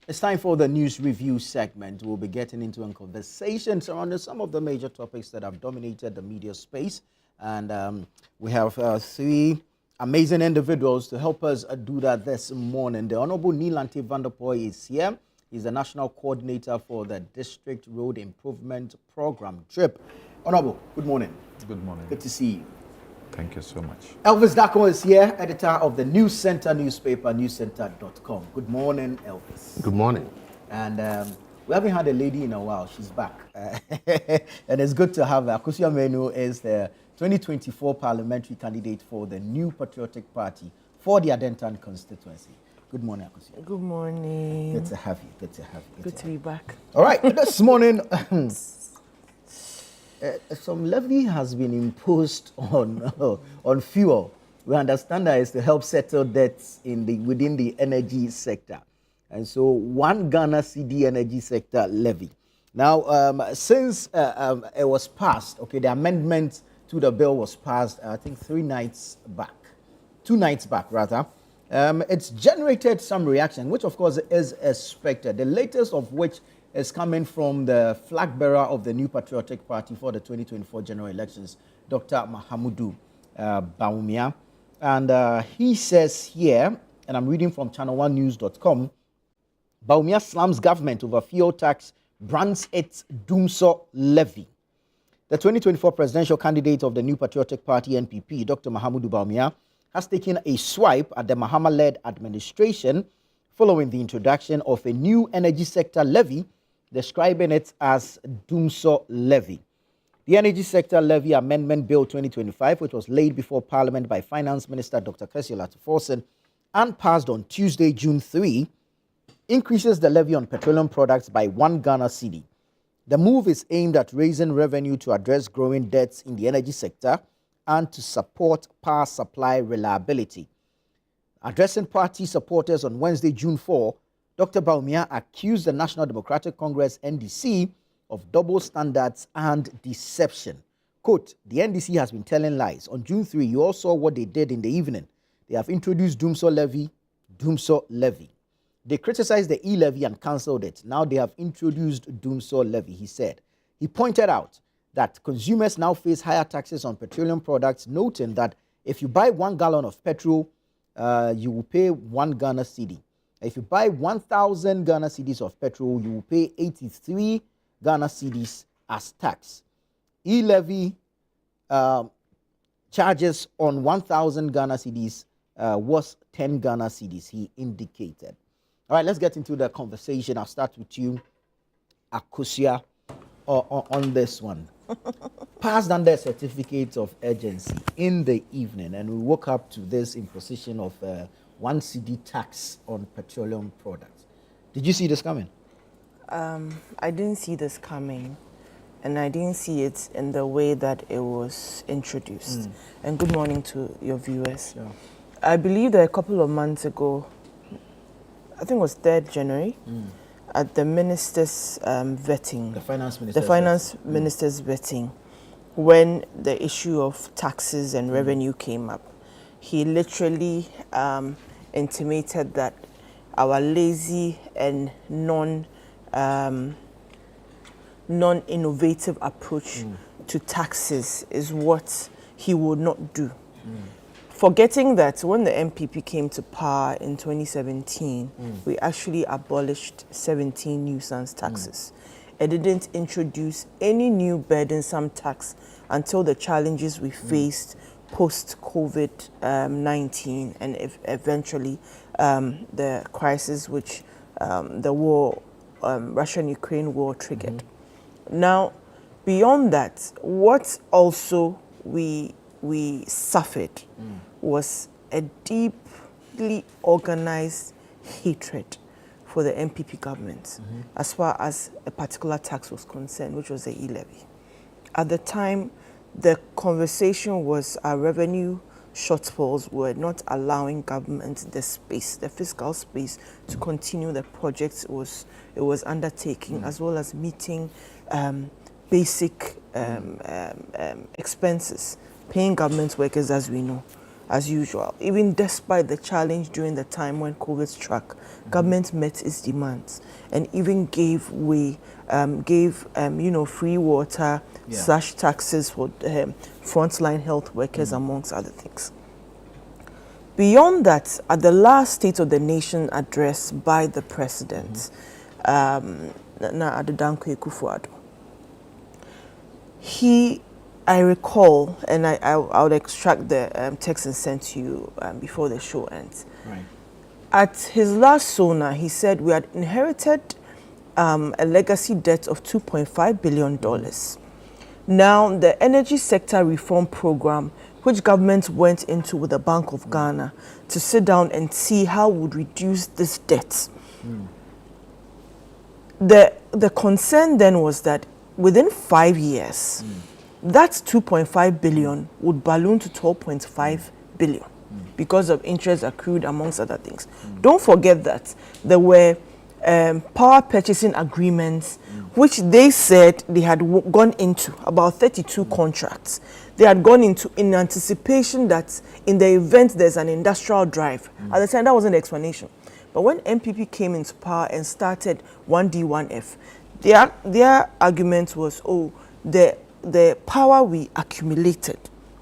It's time for the news review segment. We'll be getting into a conversation surrounding some of the major topics that have dominated the media space. And we have three amazing individuals to help us do that this morning. The Honorable Nilante Vanderpoy is here. He's the National Coordinator for the District Road Improvement Program, DRIP. Honorable, good morning. Good morning. Good to see you. Thank you so much. Elvis Dako is here, editor of the News Center newspaper, newscenter.com. Good morning, Elvis. Good morning. And we haven't had a lady in a while. She's back. And it's good to have her. Akusia Menu is the 2024 parliamentary candidate for the New Patriotic Party for the Adentan constituency. Good morning, Akusia. Good morning. Good to have you. Good to have you. Good to be back. All right. This morning, some levy has been imposed on fuel. We understand that it's to help settle debts within the energy sector. And so 1 Ghana CD energy sector levy. Now, since it was passed, okay, the amendment to the bill was passed, I think 2 nights back, rather. It's generated some reaction, which of course is expected. The latest of which is coming from the flag bearer of the New Patriotic Party for the 2024 general elections, Dr. Mahama Bawumia. And he says here, and I'm reading from ChannelOneNews.com, Bawumia slams government over fuel tax, brands its Dumsor levy. The 2024 presidential candidate of the New Patriotic Party, NPP, Dr. Mahama Bawumia, has taken a swipe at the Mahama-led administration following the introduction of a new energy sector levy, describing it as Dumsor levy. The Energy Sector Levy Amendment Bill 2025, which was laid before Parliament by Finance Minister Dr. Kwesi Latiforsen and passed on Tuesday, June 3, increases the levy on petroleum products by 1 Ghana cedi. The move is aimed at raising revenue to address growing debts in the energy sector and to support power supply reliability. Addressing party supporters on Wednesday, June 4, Dr. Bawumia accused the National Democratic Congress, NDC, of double standards and deception. Quote, the NDC has been telling lies. On June 3, you all saw what they did in the evening. They have introduced Dumsor levy. They criticized the e-levy and cancelled it. Now they have introduced Dumsor levy, he said. He pointed out that consumers now face higher taxes on petroleum products, noting that if you buy 1 gallon of petrol, you will pay 1 Ghana cedi. If you buy 1,000 Ghana cedis of petrol, you will pay 83 Ghana cedis as tax. E-levy charges on 1,000 Ghana cedis was 10 Ghana cedis, he indicated. All right, let's get into the conversation. I'll start with you, Akusia, on this one. Passed under certificate of urgency in the evening, and we woke up to this imposition of 1 cedi tax on petroleum products. Did you see this coming? I didn't see this coming, and I didn't see it in the way that it was introduced. And good morning to your viewers. Sure. I believe that a couple of months ago, I think it was 3rd January, at the minister's vetting, The finance minister's vetting, when the issue of taxes and revenue came up, he literally intimated that our lazy and non-innovative approach to taxes is what he would not do. Forgetting that when the MPP came to power in 2017, we actually abolished 17 nuisance taxes. It didn't introduce any new burdensome tax until the challenges we faced post-COVID-19 and eventually the crisis which the war, Russia-Ukraine war triggered. Now, beyond that, what also we suffered was a deeply organized hatred for the MPP government as far as a particular tax was concerned, which was the e-levy. At the time, the conversation was our revenue shortfalls were not allowing government the space, the fiscal space, to continue the projects it was undertaking, as well as meeting basic expenses, paying government workers, as we know. as usual. Even despite the challenge during the time when COVID struck, government met its demands and even gave way, free water, slash taxes for frontline health workers, amongst other things. Beyond that, at the last State of the Nation address by the President, Nana Addo Dankwa Akufo-Addo, I recall, and I would extract the text and send to you before the show ends. Right. At his last SONA, he said we had inherited a legacy debt of $2.5 billion. Now, the energy sector reform program, which government went into with the Bank of Ghana to sit down and see how we would reduce this debt. The concern then was that within 5 years, that 2.5 billion would balloon to 12.5 billion because of interest accrued, amongst other things. Don't forget that there were power purchasing agreements, which they said they had gone into, about 32 contracts. They had gone into in anticipation that in the event there's an industrial drive. At the time, that wasn't the explanation. But when MPP came into power and started 1D, 1F, their argument was, oh, the power we accumulated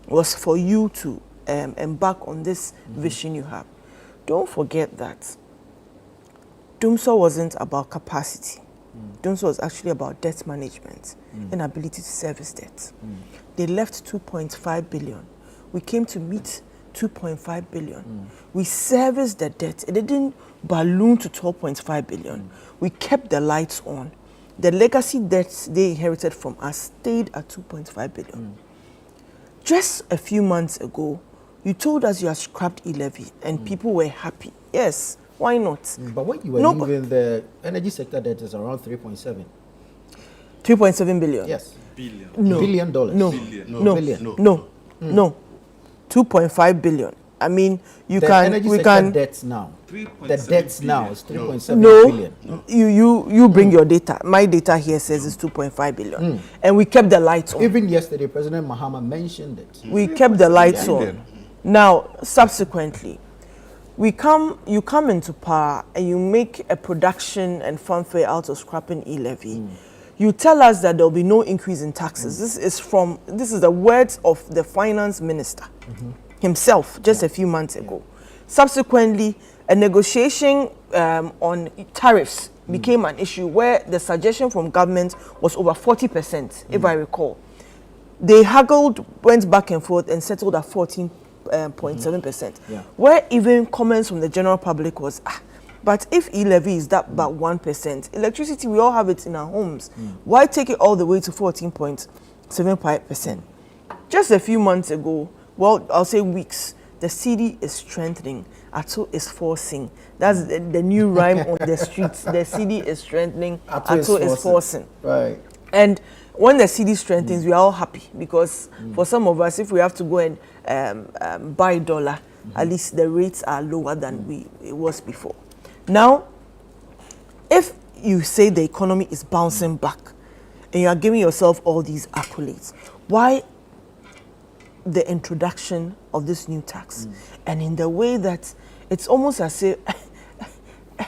was for you to embark on this vision you have. Don't forget that Dumsor wasn't about capacity. Dumsor was actually about debt management and ability to service debt. They left 2.5 billion. We came to meet 2.5 billion. We serviced the debt. It didn't balloon to 12.5 billion. We kept the lights on. The legacy debts they inherited from us stayed at 2.5 billion. Just a few months ago, you told us you had scrapped Levy and people were happy. Yes, why not? But what you were leaving, the energy sector debt is around 3.7. 3.7 billion? Yes. Billion. No. Billion dollars. No. Billion. No. Billion. No. 2.5 billion. I mean, The energy sector debts now. The debts now is 3.7 billion. You bring your data. My data here says it's 2.5 billion. And we kept the lights on. Even yesterday, President Mahama mentioned it. We kept the lights on. Now, subsequently, you come into power and you make a production and fanfare out of scrapping e-levy. You tell us that there will be no increase in taxes. This is the words of the finance minister himself just a few months ago. Subsequently, a negotiation on tariffs became an issue where the suggestion from government was over 40%, if I recall. They haggled, went back and forth and settled at 14.7%. Where even comments from the general public was, but if e-levy is that about 1%, electricity, we all have it in our homes. Why take it all the way to 14.75%? Just a few months ago, well, I'll say weeks, the cedi is strengthening. Ato is forcing. That's the new rhyme on the streets. The cedi is strengthening. Ato is forcing. Right. And when the cedi strengthens, we are all happy because for some of us, if we have to go and buy dollar, at least the rates are lower than it was before. Now, if you say the economy is bouncing back and you are giving yourself all these accolades, why the introduction of this new tax? And in the way that it's almost as if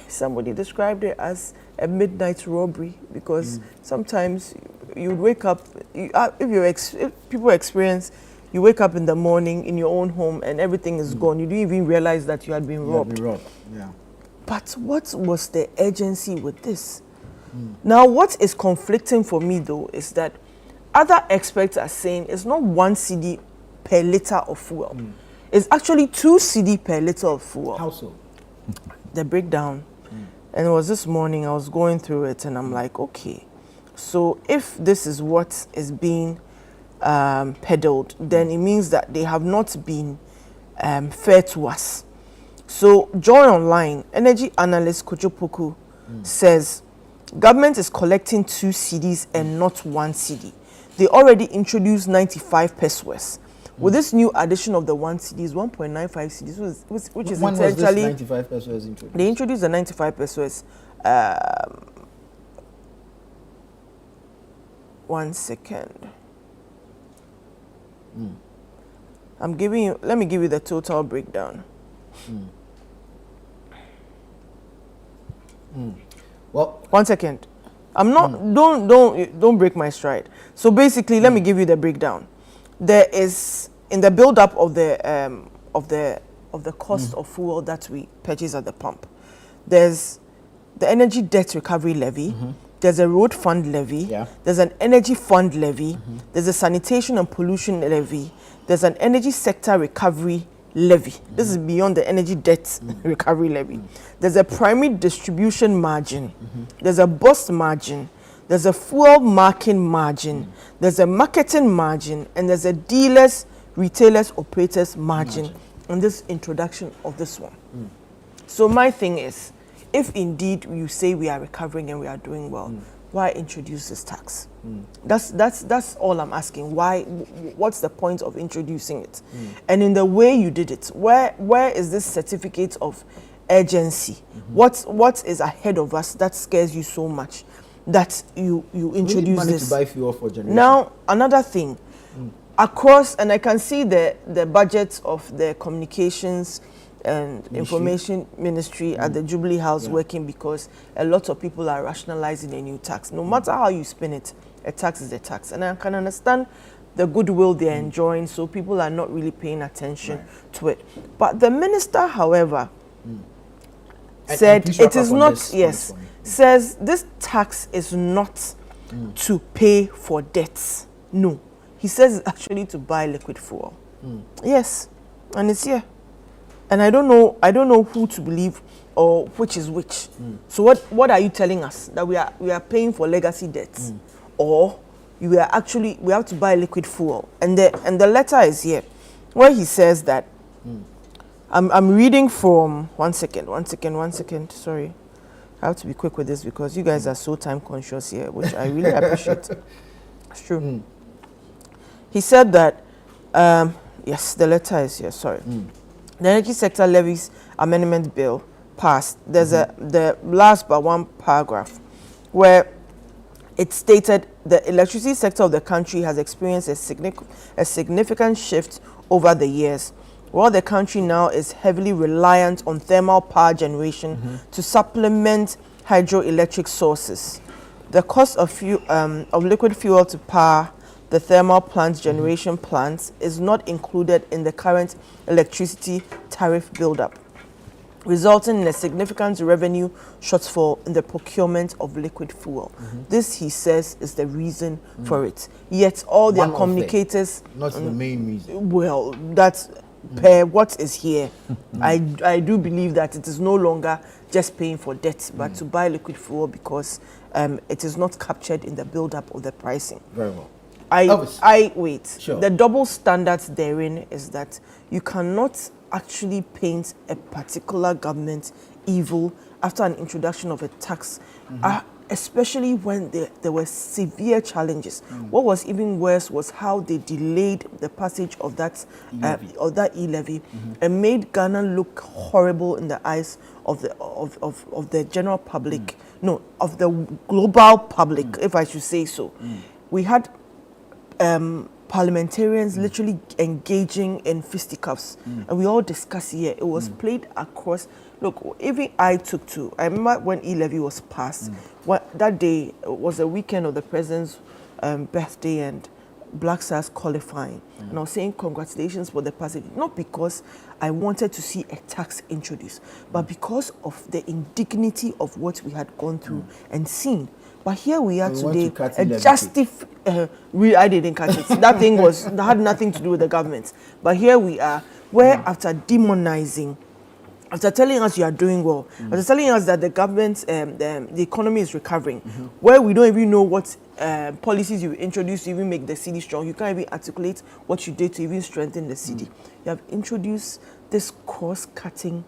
somebody described it as a midnight robbery, because sometimes you wake up, if people experience, you wake up in the morning in your own home and everything is gone. You didn't even realize that you had been robbed. Yeah. But what was the urgency with this? Now, what is conflicting for me, though, is that other experts are saying it's not 1 cedi per liter of fuel. It's actually 2 cedi per liter of fuel. How so? The breakdown. And it was this morning, I was going through it, and I'm like, okay, so if this is what is being peddled, then it means that they have not been fair to us. So, Joy Online, energy analyst Kojopoku says, government is collecting 2 cedis and not 1 cedi. They already introduced 95 pesos. With this new addition of the 1 cedi is 1.95 cedis, which is when essentially... was this 95 pesos introduced? They introduced the 95 pesos. 1 second. Let me give you the total breakdown. Well, 1 second. I'm not. Don't break my stride. So basically, let me give you the breakdown. There is in the build-up of the cost of fuel that we purchase at the pump. There's the energy debt recovery levy. There's a road fund levy. Yeah. There's an energy fund levy. There's a sanitation and pollution levy. There's an energy sector recovery levy. This is beyond the energy debt recovery levy. There's a primary distribution margin. There's a bus margin. There's a fuel marking margin. There's a marketing margin. And there's a dealers, retailers, operators margin. And this introduction of this one. So my thing is, if indeed you say we are recovering and we are doing well, why introduce this tax? That's all I'm asking. Why? What's the point of introducing it? And in the way you did it, where is this certificate of urgency? What is ahead of us that scares you so much that you introduce we need money this? to buy fuel for generation. Now another thing, across, and I can see the budgets of the communications and information ministry at the Jubilee House working, because a lot of people are rationalizing a new tax. No matter how you spin it, a tax is a tax. And I can understand the goodwill they're enjoying, so people are not really paying attention to it. But the minister, however, said it is not, says this tax is not to pay for debts. No. He says it's actually to buy liquid fuel. Yes. And it's here. And I don't know who to believe or which is which. So what are you telling us? That we are paying for legacy debts, or we have to buy liquid fuel? And the letter is here, where he says that. I'm reading from 1 second. Sorry, I have to be quick with this because you guys are so time conscious here, which I really appreciate. It's true. He said that yes, the letter is here. Sorry. The Energy Sector Levies Amendment Bill passed. There's the last but one paragraph where it stated the electricity sector of the country has experienced a significant shift over the years. While the country now is heavily reliant on thermal power generation to supplement hydroelectric sources, the cost of liquid fuel to power the thermal plants, generation plants, is not included in the current electricity tariff buildup, resulting in a significant revenue shortfall in the procurement of liquid fuel. This, he says, is the reason for it. Yet all their communicators... Not the main reason. Well, that's per what is here. I do believe that it is no longer just paying for debt, but to buy liquid fuel because it is not captured in the buildup of the pricing. Very well. I wait. Sure. The double standards therein is that you cannot actually paint a particular government evil after an introduction of a tax, especially when there were severe challenges. What was even worse was how they delayed the passage of that e-levy and made Ghana look horrible in the eyes of the general public, no, of the global public, if I should say so. We had parliamentarians literally engaging in fisticuffs, and we all discussed here. It was played across. Look, even I remember when e-levy was passed. That day was a weekend of the president's birthday and Black Stars qualifying, and I was saying congratulations for the passage, not because I wanted to see a tax introduced, but because of the indignity of what we had gone through and seen. But here we are today, I didn't catch it. That thing had nothing to do with the government. But here we are, where after demonizing, after telling us you are doing well, after telling us that the government, the economy is recovering, where we don't even know what policies you introduced to even make the cedi strong, you can't even articulate what you did to even strengthen the cedi. You have introduced this cross-cutting,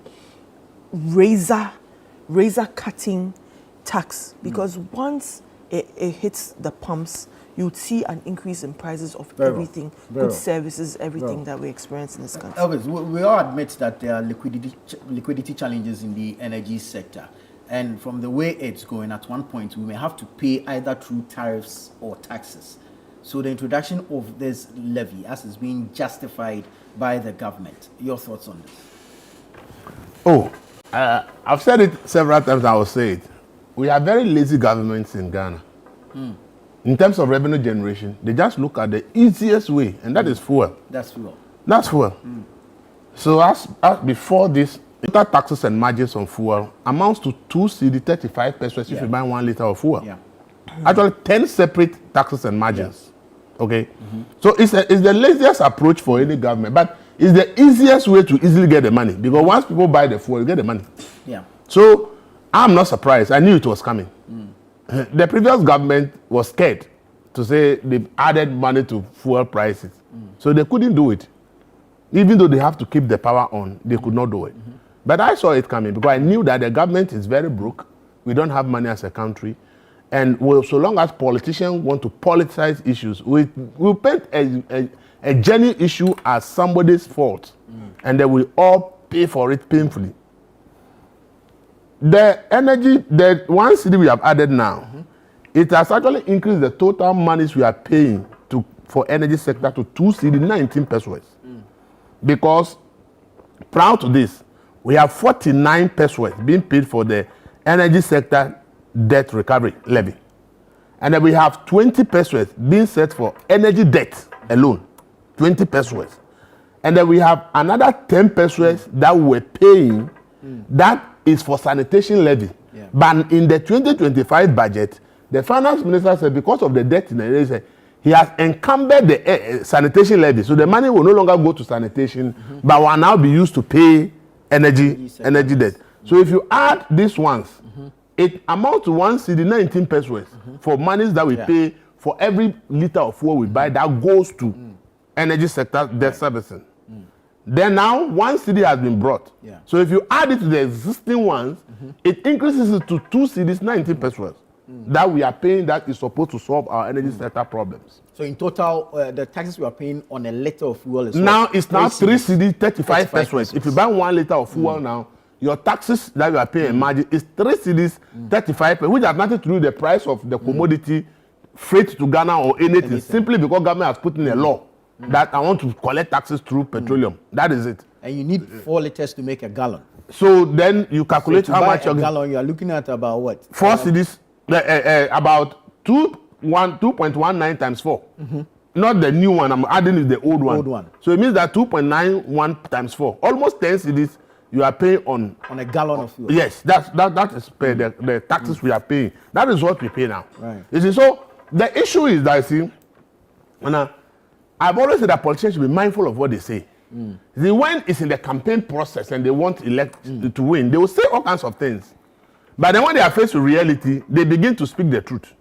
razor-cutting tax, because once it hits the pumps, you'd see an increase in prices of everything, goods, services, everything that we experience in this country. Elvis, we all admit that there are liquidity challenges in the energy sector. And from the way it's going, at one point, we may have to pay either through tariffs or taxes. So the introduction of this levy as it's being justified by the government. Your thoughts on this? Oh, I've said it several times, I will say it. We have very lazy governments in Ghana. In terms of revenue generation, they just look at the easiest way, and that is fuel. That's fuel. That's fuel. So as before this, total taxes and margins on fuel amounts to 2 cedi 35 pesos if you buy 1 liter of fuel. Yeah. Actually, 10 separate taxes and margins. Okay? So it's the laziest approach for any government, but it's the easiest way to easily get the money, because once people buy the fuel, you get the money. Yeah. So I'm not surprised. I knew it was coming. The previous government was scared to say they added money to fuel prices. So they couldn't do it. Even though they have to keep the power on, they could not do it. But I saw it coming because I knew that the government is very broke. We don't have money as a country. And so long as politicians want to politicize issues, we paint a genuine issue as somebody's fault. And then we all pay for it painfully. The energy, the 1 cedi we have added now, it has actually increased the total monies we are paying for energy sector to 2 cedi 19 pesos. Because prior to this, we have 49 pesos being paid for the energy sector debt recovery levy. And then we have 20 pesos being set for energy debt alone, 20 pesos. And then we have another 10 pesos that we're paying that is for sanitation levy. Yeah. But in the 2025 budget, the finance minister said because of the debt in the area, he has encumbered the sanitation levy. So the money will no longer go to sanitation, but will now be used to pay energy debt. So if you add these ones, it amounts to 1 cedi 19 pesos for monies that we pay for every liter of fuel we buy that goes to energy sector debt servicing. Then now 1 cedi has been brought. Yeah. So if you add it to the existing ones, it increases it to 2 cedis 19 pesos that we are paying that is supposed to solve our energy sector problems. So in total, the taxes we are paying on a liter of fuel is now it's now 3 cedis. cedi 35 pesos. If you buy 1 liter of fuel now, your taxes that you are paying in margin is 3 cedis 35 pesos, which has nothing to do with the price of the commodity, freight to Ghana or anything. Simply because government has put in a law that I want to collect taxes through petroleum. That is it. And you need 4 liters to make a gallon. So then you calculate So how buy much a you're gallon, you are looking at about what? 4 cedis, about 2.19 times 4. Not the new one, I'm adding is the old one. Old one. So it means that 2.91 times 4, almost 10 cedis you are paying on A gallon of fuel. Yes, that is pay the taxes we are paying. That is what we pay now. Right. You see, so the issue is that, you see, and I've always said that politicians should be mindful of what they say. See, when it's in the campaign process and they want elect to win, they will say all kinds of things. But then when they are faced with reality, they begin to speak the truth.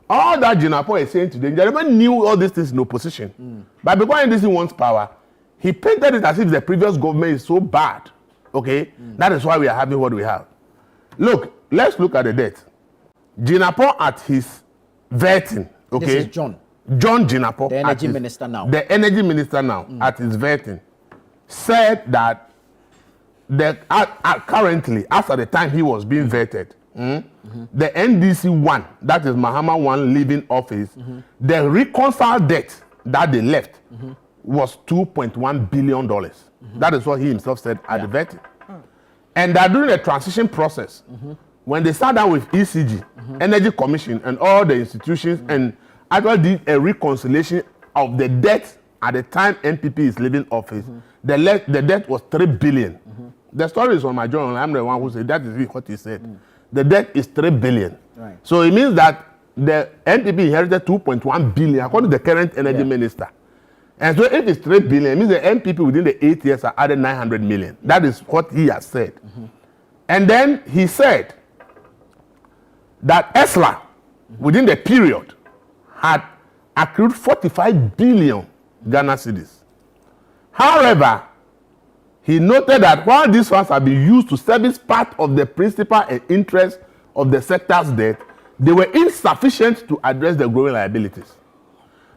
All that Jinapo is saying today, Jeremy knew all these things in opposition. But because NDC wants power, he painted it as if the previous government is so bad. Okay? That is why we are having what we have. Look, let's look at the debt. Jinapo at his vetting, okay? This is John Jinapo, the energy minister now. The energy minister now, at his vetting, said that currently, after the time he was being vetted, the NDC one, that is Mahama one leaving office, the reconciled debt that they left was $2.1 billion. That is what he himself said at the vetting. And that during the transition process, when they sat down with ECG, Energy Commission, and all the institutions, and actually did a reconciliation of the debt at the time NPP is leaving office, the debt was $3 billion. The story is on my journal. I'm the one who said that is what he said. The debt is $3 billion. Right. So it means that the NPP inherited $2.1 billion, according to the current energy minister. And so if it's $3 billion, it means the NPP within the 8 years are added $900 million. That is what he has said. And then he said that ESLA, within the period, had accrued 45 billion Ghana cedis. However, he noted that while these funds have been used to service part of the principal and interest of the sector's debt, they were insufficient to address the growing liabilities.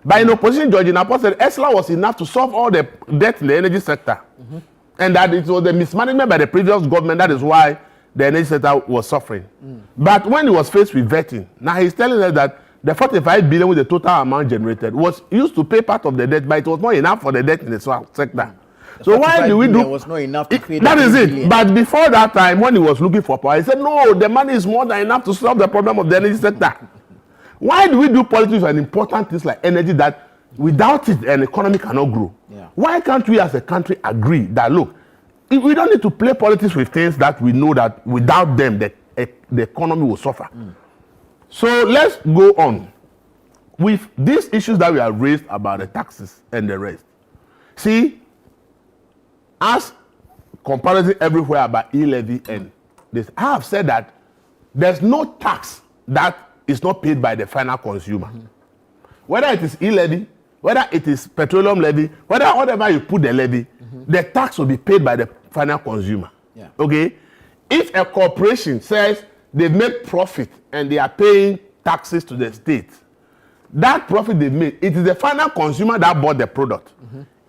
But in opposition, George Napo said ESLA was enough to solve all the debt in the energy sector. And that it was the mismanagement by the previous government, that is why the energy sector was suffering. But when he was faced with vetting, now he's telling us that the 45 billion with the total amount generated was used to pay part of the debt, but it was not enough for the debt in the sector. So why do we do? Was not enough to pay that is it. billion. But before that time, when he was looking for power, he said, no, the money is more than enough to solve the problem of the energy sector. Why do we do politics and important things like energy that without it an economy cannot grow? Yeah. Why can't we as a country agree that, look, we don't need to play politics with things that we know that without them the economy will suffer. So let's go on with these issues that we have raised about the taxes and the rest. See, as comparison everywhere about e-levy and this, I have said that there's no tax that is not paid by the final consumer. Whether it is e-levy, whether it is petroleum levy, whatever you put the levy, the tax will be paid by the final consumer. Yeah. Okay? If a corporation says they make profit and they are paying taxes to the state, that profit they made, it is the final consumer that bought the product.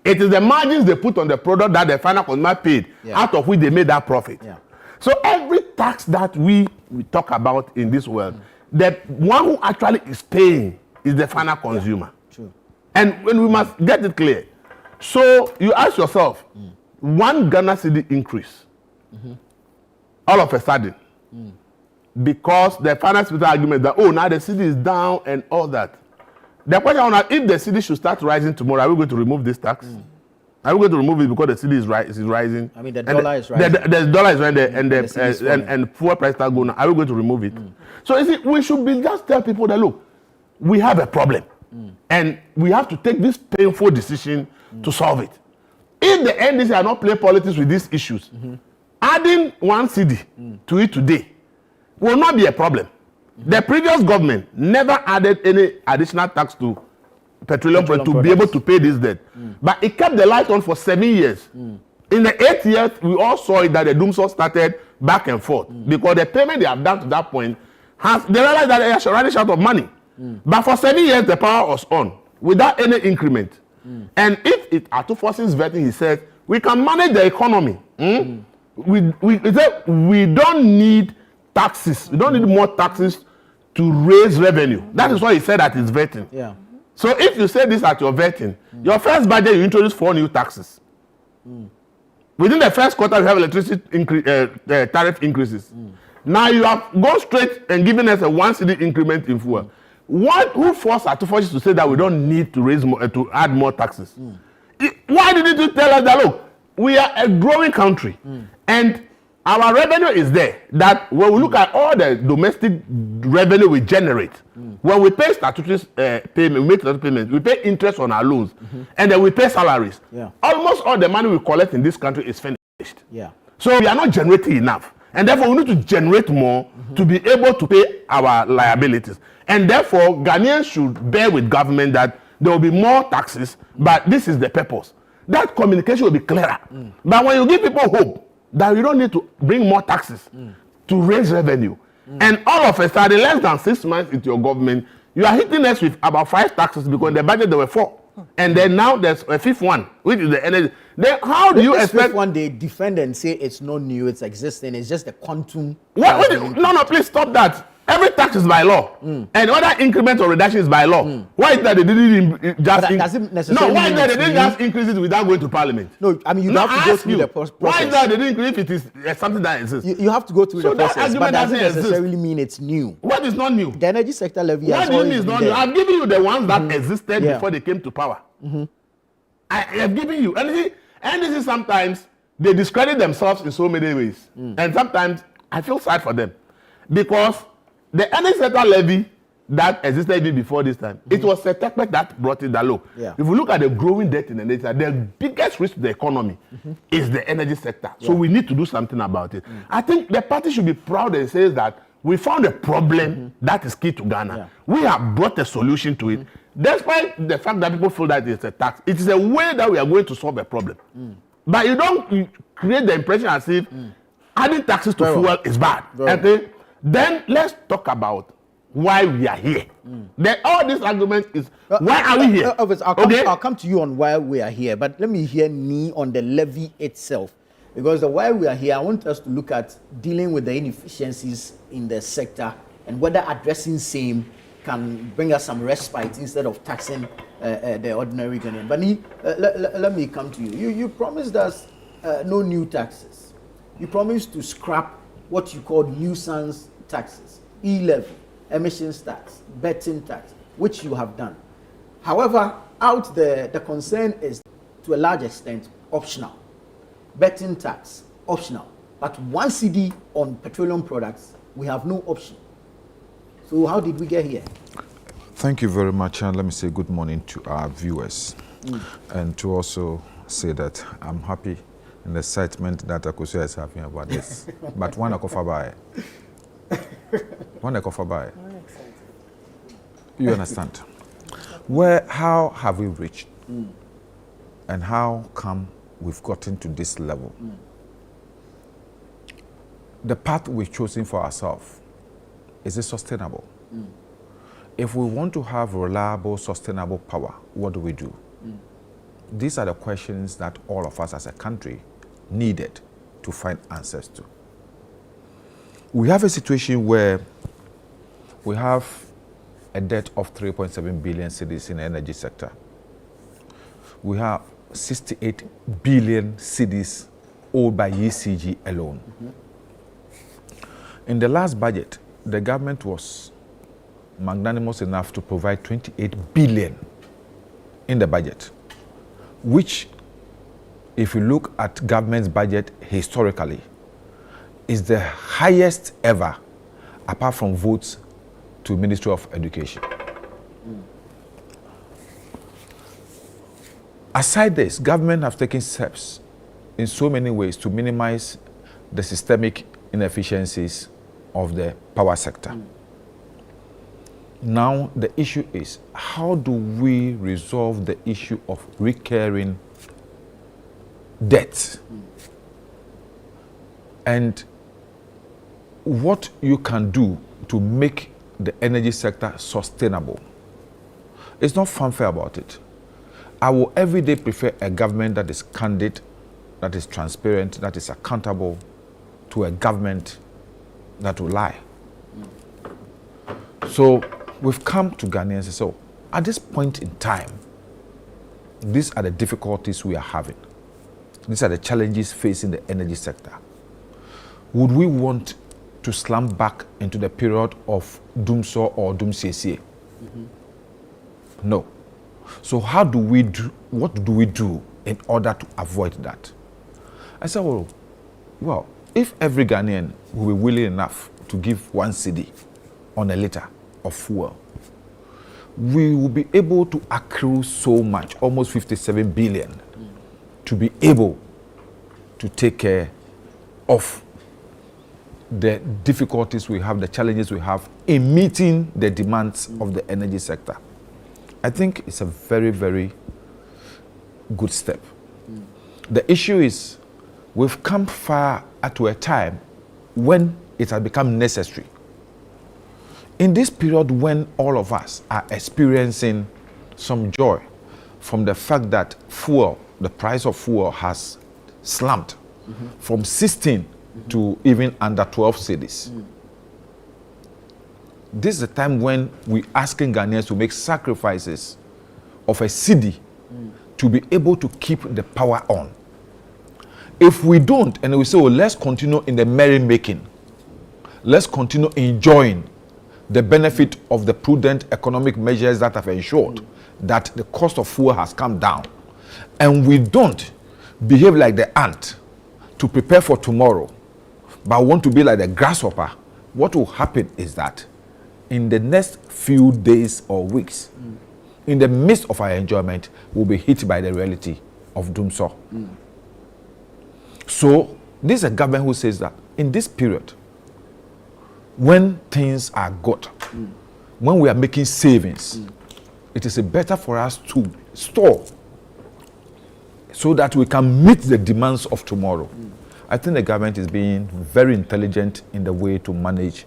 It is the margins they put on the product that the final consumer paid, out of which they made that profit. Yeah. So every tax that we talk about in this world, the one who actually is paying is the final consumer. True. And when we must get it clear. So you ask yourself, one Ghana cedi increase, all of a sudden, because the finance minister argument that, oh, now the cedi is down and all that. The question is, if the cedi should start rising tomorrow, are we going to remove this tax? Are we going to remove it because the cedi is rising? I mean, the dollar is rising. The dollar is rising and fuel price start going up. Are we going to remove it? So you see, we should be just tell people that, look, we have a problem. And we have to take this painful decision to solve it. If the NDC are not playing politics with these issues, adding one cedi to it today will not be a problem. The previous government never added any additional tax to petroleum to be able to pay this debt. But it kept the light on for 7 years. In the 8th year, we all saw it that the Dumsor started back and forth because the payment they have done to that point they realized that they are running short of money. But for 7 years, the power was on without any increment. And if it are to forces vetting, he said, we can manage the economy. We don't need taxes. We don't need more taxes to raise revenue. That is why he said that it's vetting. Yeah. So if you say this at your vetting, your first budget, you introduce 4 new taxes. Within the first quarter, you have electricity tariff increases. Now you have gone straight and given us a 1 cedi increment in fuel. Who forced Atufoshi to say that we don't need to raise more, to add more taxes? Why didn't you tell us that, look, we are a growing country and our revenue is there, that when we look at all the domestic revenue we generate, when we pay statutory payment, we make statutory payments, we pay interest on our loans, and then we pay salaries. Almost all the money we collect in this country is finished. So we are not generating enough. And therefore, we need to generate more to be able to pay our liabilities. And therefore, Ghanaians should bear with government that there will be more taxes, but this is the purpose. That communication will be clearer. But when you give people hope that you don't need to bring more taxes to raise revenue, and all of a sudden, less than 6 months into your government, you are hitting us with about 5 taxes because in the budget there were 4. And then now there's a 5th one, which is the energy. Then how do you expect? One they defend and say it's not new, it's existing, it's just the quantum. No, please stop that. Every tax is by law, and other increment or reduction is by law. Why is that they didn't just why is that they didn't just increase it without going to parliament? No, I mean you have to go through the process. Why is that they didn't increase if it is something that exists? You have to go through the process, but doesn't necessarily mean it's new. What is not new? The energy sector levy. What do you mean it's not new? I've given you the ones that existed before they came to power. I have given you, and this is sometimes they discredit themselves in so many ways, and sometimes I feel sad for them because the energy sector levy that existed even before this time, it was Setekpek that brought it that low. If you look at the growing debt in the energy sector, the biggest risk to the economy is the energy sector. So we need to do something about it. I think the party should be proud and say that we found a problem that is key to Ghana. We have brought a solution to it. Despite the fact that people feel that it's a tax, it is a way that we are going to solve a problem. But you don't create the impression as if adding taxes to fuel is bad. Okay? Then let's talk about why we are here. Then all this argument is why are we here? I'll come to you on why we are here, but let me hear on the levy itself. Because the why we are here, I want us to look at dealing with the inefficiencies in the sector and whether addressing same can bring us some respite instead of taxing the ordinary Ghanaian. Bani, let me come to you. You promised us no new taxes. You promised to scrap what you called nuisance taxes, e-levy, emissions tax, betting tax, which you have done. However, out there, the concern is to a large extent optional. Betting tax, optional. But 1 cedi on petroleum products, we have no option. So how did we get here? Thank you very much, and let me say good morning to our viewers. And to also say that I'm happy in the excitement that Akosia is having about this. But one Akofa by. One Akofa by. You understand? How have we reached? And how come we've gotten to this level? The path we've chosen for ourselves, is it sustainable? If we want to have reliable, sustainable power, what do? These are the questions that all of us as a country needed to find answers to. We have a situation where we have a debt of 3.7 billion cedis in the energy sector. We have 68 billion cedis owed by ECG alone. In the last budget, the government was magnanimous enough to provide 28 billion in the budget, which, if you look at government's budget historically, is the highest ever, apart from votes to Ministry of Education. Aside this, government have taken steps in so many ways to minimize the systemic inefficiencies of the power sector. Now, the issue is, how do we resolve the issue of recurring debt? And what you can do to make the energy sector sustainable. It's not fanfare about it. I will every day prefer a government that is candid, that is transparent, that is accountable, to a government that will lie. So we've come to Ghanaians and said, so at this point in time, these are the difficulties we are having. These are the challenges facing the energy sector. Would we want to slump back into the period of Dumsor or Dumsor? No. So how do we do, what do we do in order to avoid that? I said, well, if every Ghanaian will be willing enough to give 1 cedi on a liter of fuel, we will be able to accrue so much, almost 57 billion, to be able to take care of the difficulties we have, the challenges we have in meeting the demands of the energy sector. I think it's a very, very good step. The issue is, we've come far to a time when it has become necessary. In this period when all of us are experiencing some joy from the fact that fuel, the price of fuel has slumped from 16 to even under 12 cedis. This is a time when we're asking Ghanaians to make sacrifices of a cedi to be able to keep the power on. If we don't, and we say, well, let's continue in the merrymaking, let's continue enjoying the benefit of the prudent economic measures that have ensured that the cost of fuel has come down, and we don't behave like the ant to prepare for tomorrow, but want to be like the grasshopper, what will happen is that in the next few days or weeks, in the midst of our enjoyment, we'll be hit by the reality of Dumsor. So this is a government who says that in this period, when things are good, when we are making savings, it is better for us to store so that we can meet the demands of tomorrow. I think the government is being very intelligent in the way to manage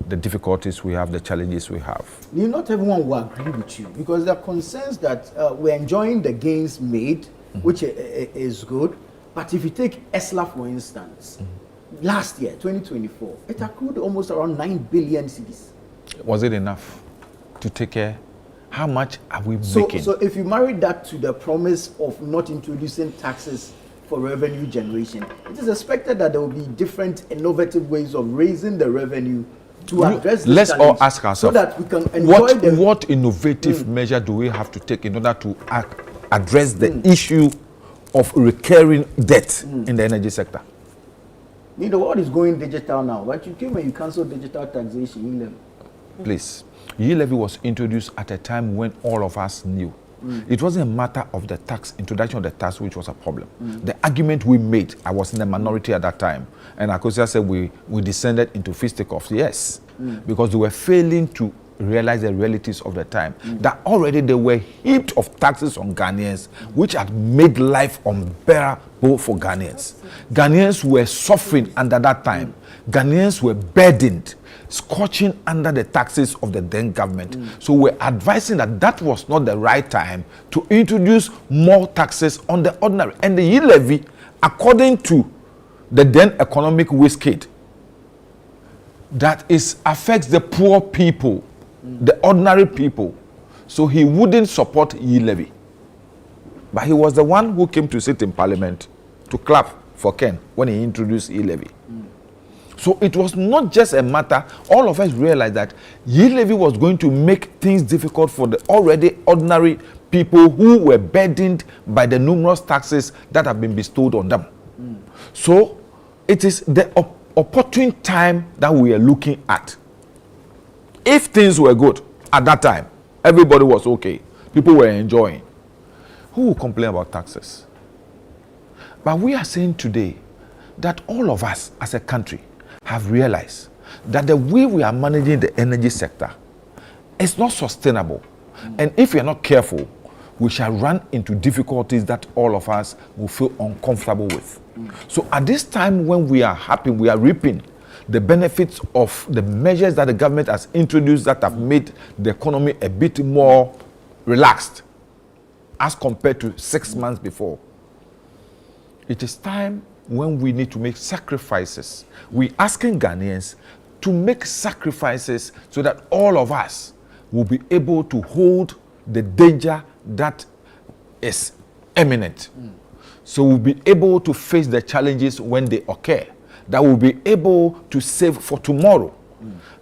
the difficulties we have, the challenges we have. Not everyone will agree with you, because there are concerns that we're enjoying the gains made, which is good. But if you take ESLA, for instance, last year, 2024, it accrued almost around 9 billion cedis. Was it enough? to take care? How much are we making? So if you marry that to the promise of not introducing taxes for revenue generation, it is expected that there will be different innovative ways of raising the revenue to address this Let's all challenge, ask ourselves, so that we can enjoy what innovative measure do we have to take in order to address the issue of recurring debt in the energy sector? The world is going digital now, but you came and you cancelled digital taxation. Please. Levy was introduced at a time when all of us knew. It wasn't a matter of the tax, introduction of the tax, which was a problem. The argument we made, I was in the minority at that time, and Akosia said we descended into fisticuffs, yes, because they were failing to realize the realities of the time, that already there were heaped of taxes on Ghanaians, which had made life unbearable for Ghanaians. Ghanaians were suffering under that time. Ghanaians were burdened, scorching under the taxes of the then government. So we're advising that that was not the right time to introduce more taxes on the ordinary. And the levy, according to the then economic whiskey, that affects the poor people, the ordinary people. So he wouldn't support levy. But he was the one who came to sit in parliament to clap for Ken when he introduced levy. So it was not just a matter, all of us realized that levy was going to make things difficult for the already ordinary people who were burdened by the numerous taxes that have been bestowed on them. So it is the opportune time that we are looking at. If things were good at that time, everybody was okay, people were enjoying, who will complain about taxes? But we are saying today that all of us as a country have realized that the way we are managing the energy sector is not sustainable. And if we are not careful, we shall run into difficulties that all of us will feel uncomfortable with. So at this time when we are happy, we are reaping the benefits of the measures that the government has introduced that have made the economy a bit more relaxed as compared to 6 months before. It is time when we need to make sacrifices. We're asking Ghanaians to make sacrifices so that all of us will be able to hold the danger that is imminent. So we'll be able to face the challenges when they occur, that we'll be able to save for tomorrow.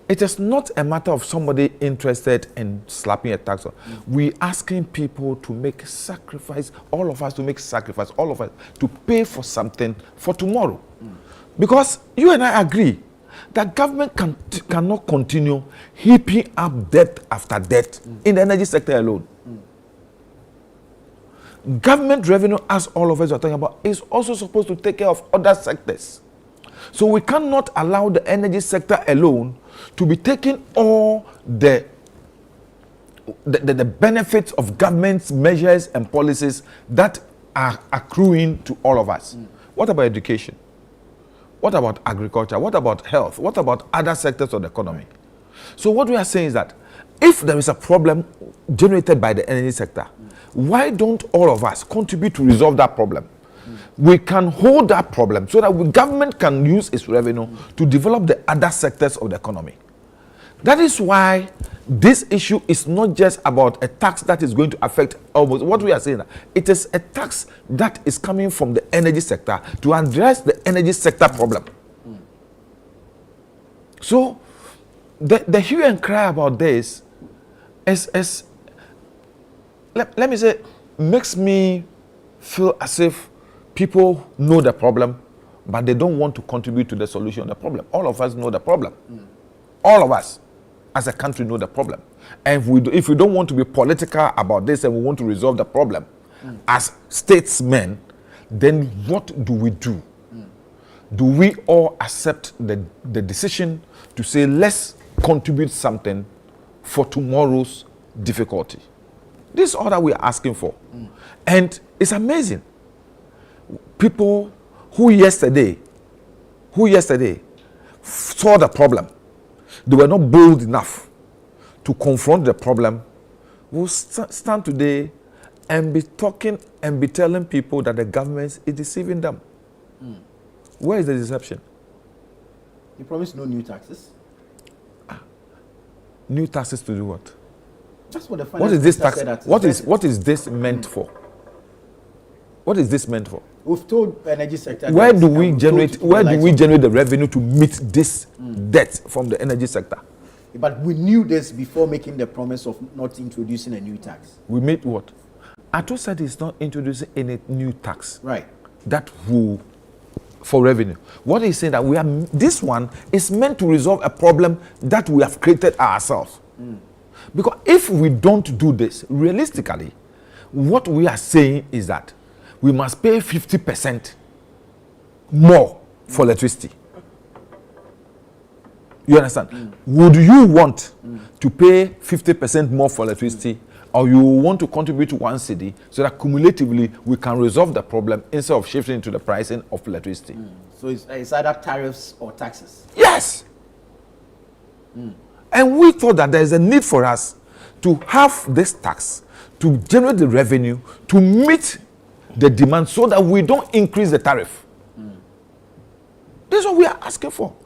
It is not a matter of somebody interested in slapping a tax on. We're asking people to make sacrifice, all of us to make sacrifice, all of us to pay for something for tomorrow. Because you and I agree that government cannot continue heaping up debt after debt in the energy sector alone. Government revenue, as all of us are talking about, is also supposed to take care of other sectors. So we cannot allow the energy sector alone to be taking all the benefits of government's measures and policies that are accruing to all of us. What about education? What about agriculture? What about health? What about other sectors of the economy? So what we are saying is that if there is a problem generated by the energy sector, why don't all of us contribute to resolve that problem? We can hold that problem so that the government can use its revenue to develop the other sectors of the economy. That is why this issue is not just about a tax that is going to affect almost what we are saying. It is a tax that is coming from the energy sector to address the energy sector problem. So the hue and cry about this is let me say, makes me feel as if people know the problem, but they don't want to contribute to the solution of the problem. All of us know the problem. All of us as a country know the problem. And if we don't want to be political about this and we want to resolve the problem as statesmen, then what do we do? Do we all accept the decision to say, let's contribute something for tomorrow's difficulty? This is all that we are asking for. And it's amazing. People who yesterday saw the problem, they were not bold enough to confront the problem, will stand today and be talking and be telling people that the government is deceiving them. Where is the deception? You promised no new taxes. New taxes to do what? That's what the What is this finance tax? minister said. What is this meant for? What is this meant for? We've told energy sector. Where do we generate the revenue to meet this debt from the energy sector? But we knew this before making the promise of not introducing a new tax. We made what? Ato said he's not introducing any new tax. Right. That will for revenue. What he's saying that this one is meant to resolve a problem that we have created ourselves. Because if we don't do this, realistically, what we are saying is that we must pay 50% more for electricity. You understand? Would you want to pay 50% more for electricity, or you want to contribute to 1 cedi so that cumulatively we can resolve the problem instead of shifting into the pricing of electricity? So it's either tariffs or taxes. Yes. And we thought that there is a need for us to have this tax to generate the revenue to meet the demand so that we don't increase the tariff. This is what we are asking for.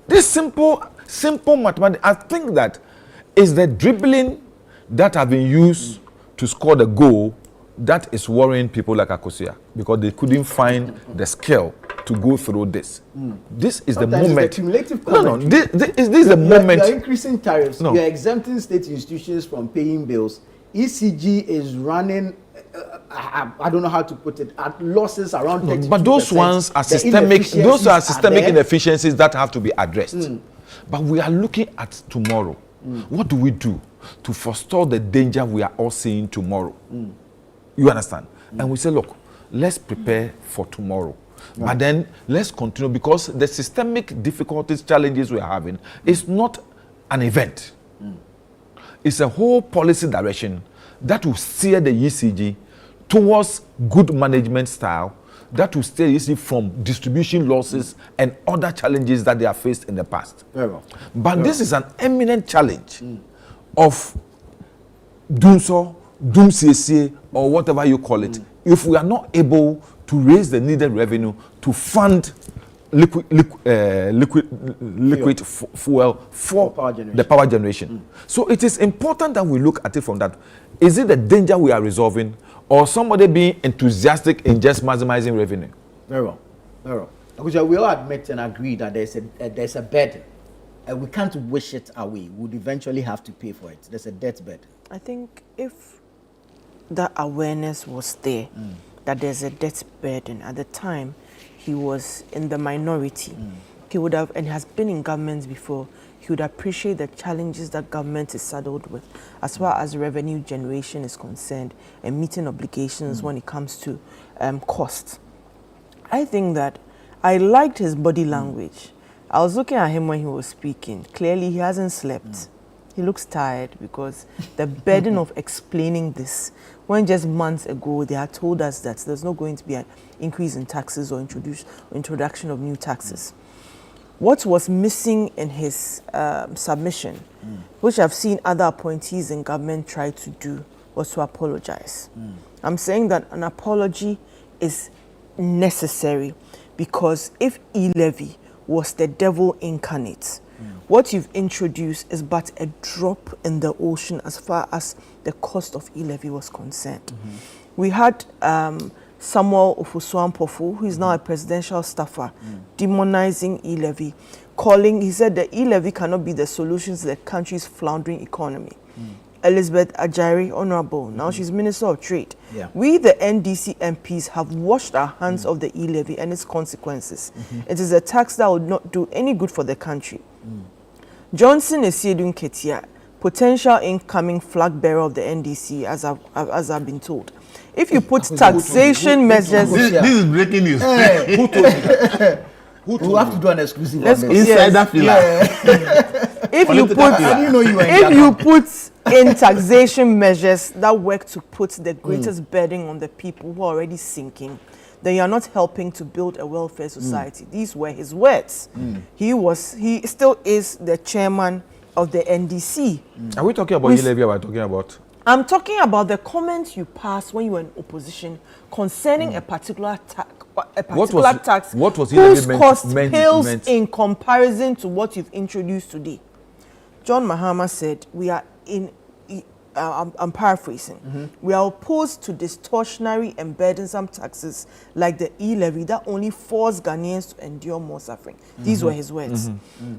This simple mathematics, I think that is the dribbling that have been used to score the goal that is worrying people like Akosia, because they couldn't find the skill to go through this. This is Sometimes the moment. it's the cumulative No, this is the moment. You are increasing tariffs. No. You are exempting state institutions from paying bills. ECG is running, I don't know how to put it, at losses around 32%. But those ones are The systemic. Those are inefficiencies systemic there. inefficiencies that have to be addressed. But we are looking at tomorrow. What do we do to forestall the danger we are all seeing tomorrow? You understand? And we say, look, let's prepare for tomorrow. But then let's continue, because the systemic difficulties, challenges we are having is not an event. It's a whole policy direction that will steer the ECG towards good management style, that will steer ECG from distribution losses and other challenges that they have faced in the past. Very well. But this is an eminent challenge of Dumsor, Dumsor, or whatever you call it. If we are not able to raise the needed revenue to fund liquid fuel for the power generation. So it is important that we look at it from that. Is it the danger we are resolving, or somebody being enthusiastic in just maximizing revenue? Very well. Very well. Because we all admit and agree that there's a burden. And we can't wish it away. We would eventually have to pay for it. There's a debt bed. I think if that awareness was there, that there's a debt burden at the time he was in the minority, he would have, and has been in governments before, he would appreciate the challenges that government is saddled with as far as revenue generation is concerned and meeting obligations when it comes to costs. I think that I liked his body language. I was looking at him when he was speaking. Clearly, he hasn't slept. He looks tired because the burden of explaining this, when just months ago they had told us that there's not going to be an increase in taxes or introduction of new taxes. What was missing in his submission, which I've seen other appointees in government try to do, was to apologize. I'm saying that an apology is necessary, because if e-levy was the devil incarnate, what you've introduced is but a drop in the ocean as far as the cost of e-levy was concerned. We had Samuel Ofosu-Ampofo, who is now a presidential staffer, demonizing e-levy, he said the e-levy cannot be the solution to the country's floundering economy. Elizabeth Ajari, Honorable, now she's Minister of Trade. We, the NDC MPs, have washed our hands of the e-levy and its consequences. It is a tax that would not do any good for the country. Johnson Esiedun Ketia, potential incoming flag bearer of the NDC, as I've been told. If you put taxation measures... This is breaking news. Who told you that? We'll have to do an exclusive on this. Insider filler. If you put in taxation measures that work to put the greatest burden on the people who are already sinking, then you are not helping to build a welfare society. These were his words. He still is the chairman of the NDC. Are we talking about e-levy, or are we talking about? I'm talking about the comments you passed when you were in opposition concerning a particular tax. What was whose cost pales in comparison to what you've introduced today. John Mahama said we are I'm paraphrasing. We are opposed to distortionary and burdensome taxes like the e-levy that only force Ghanaians to endure more suffering. These were his words.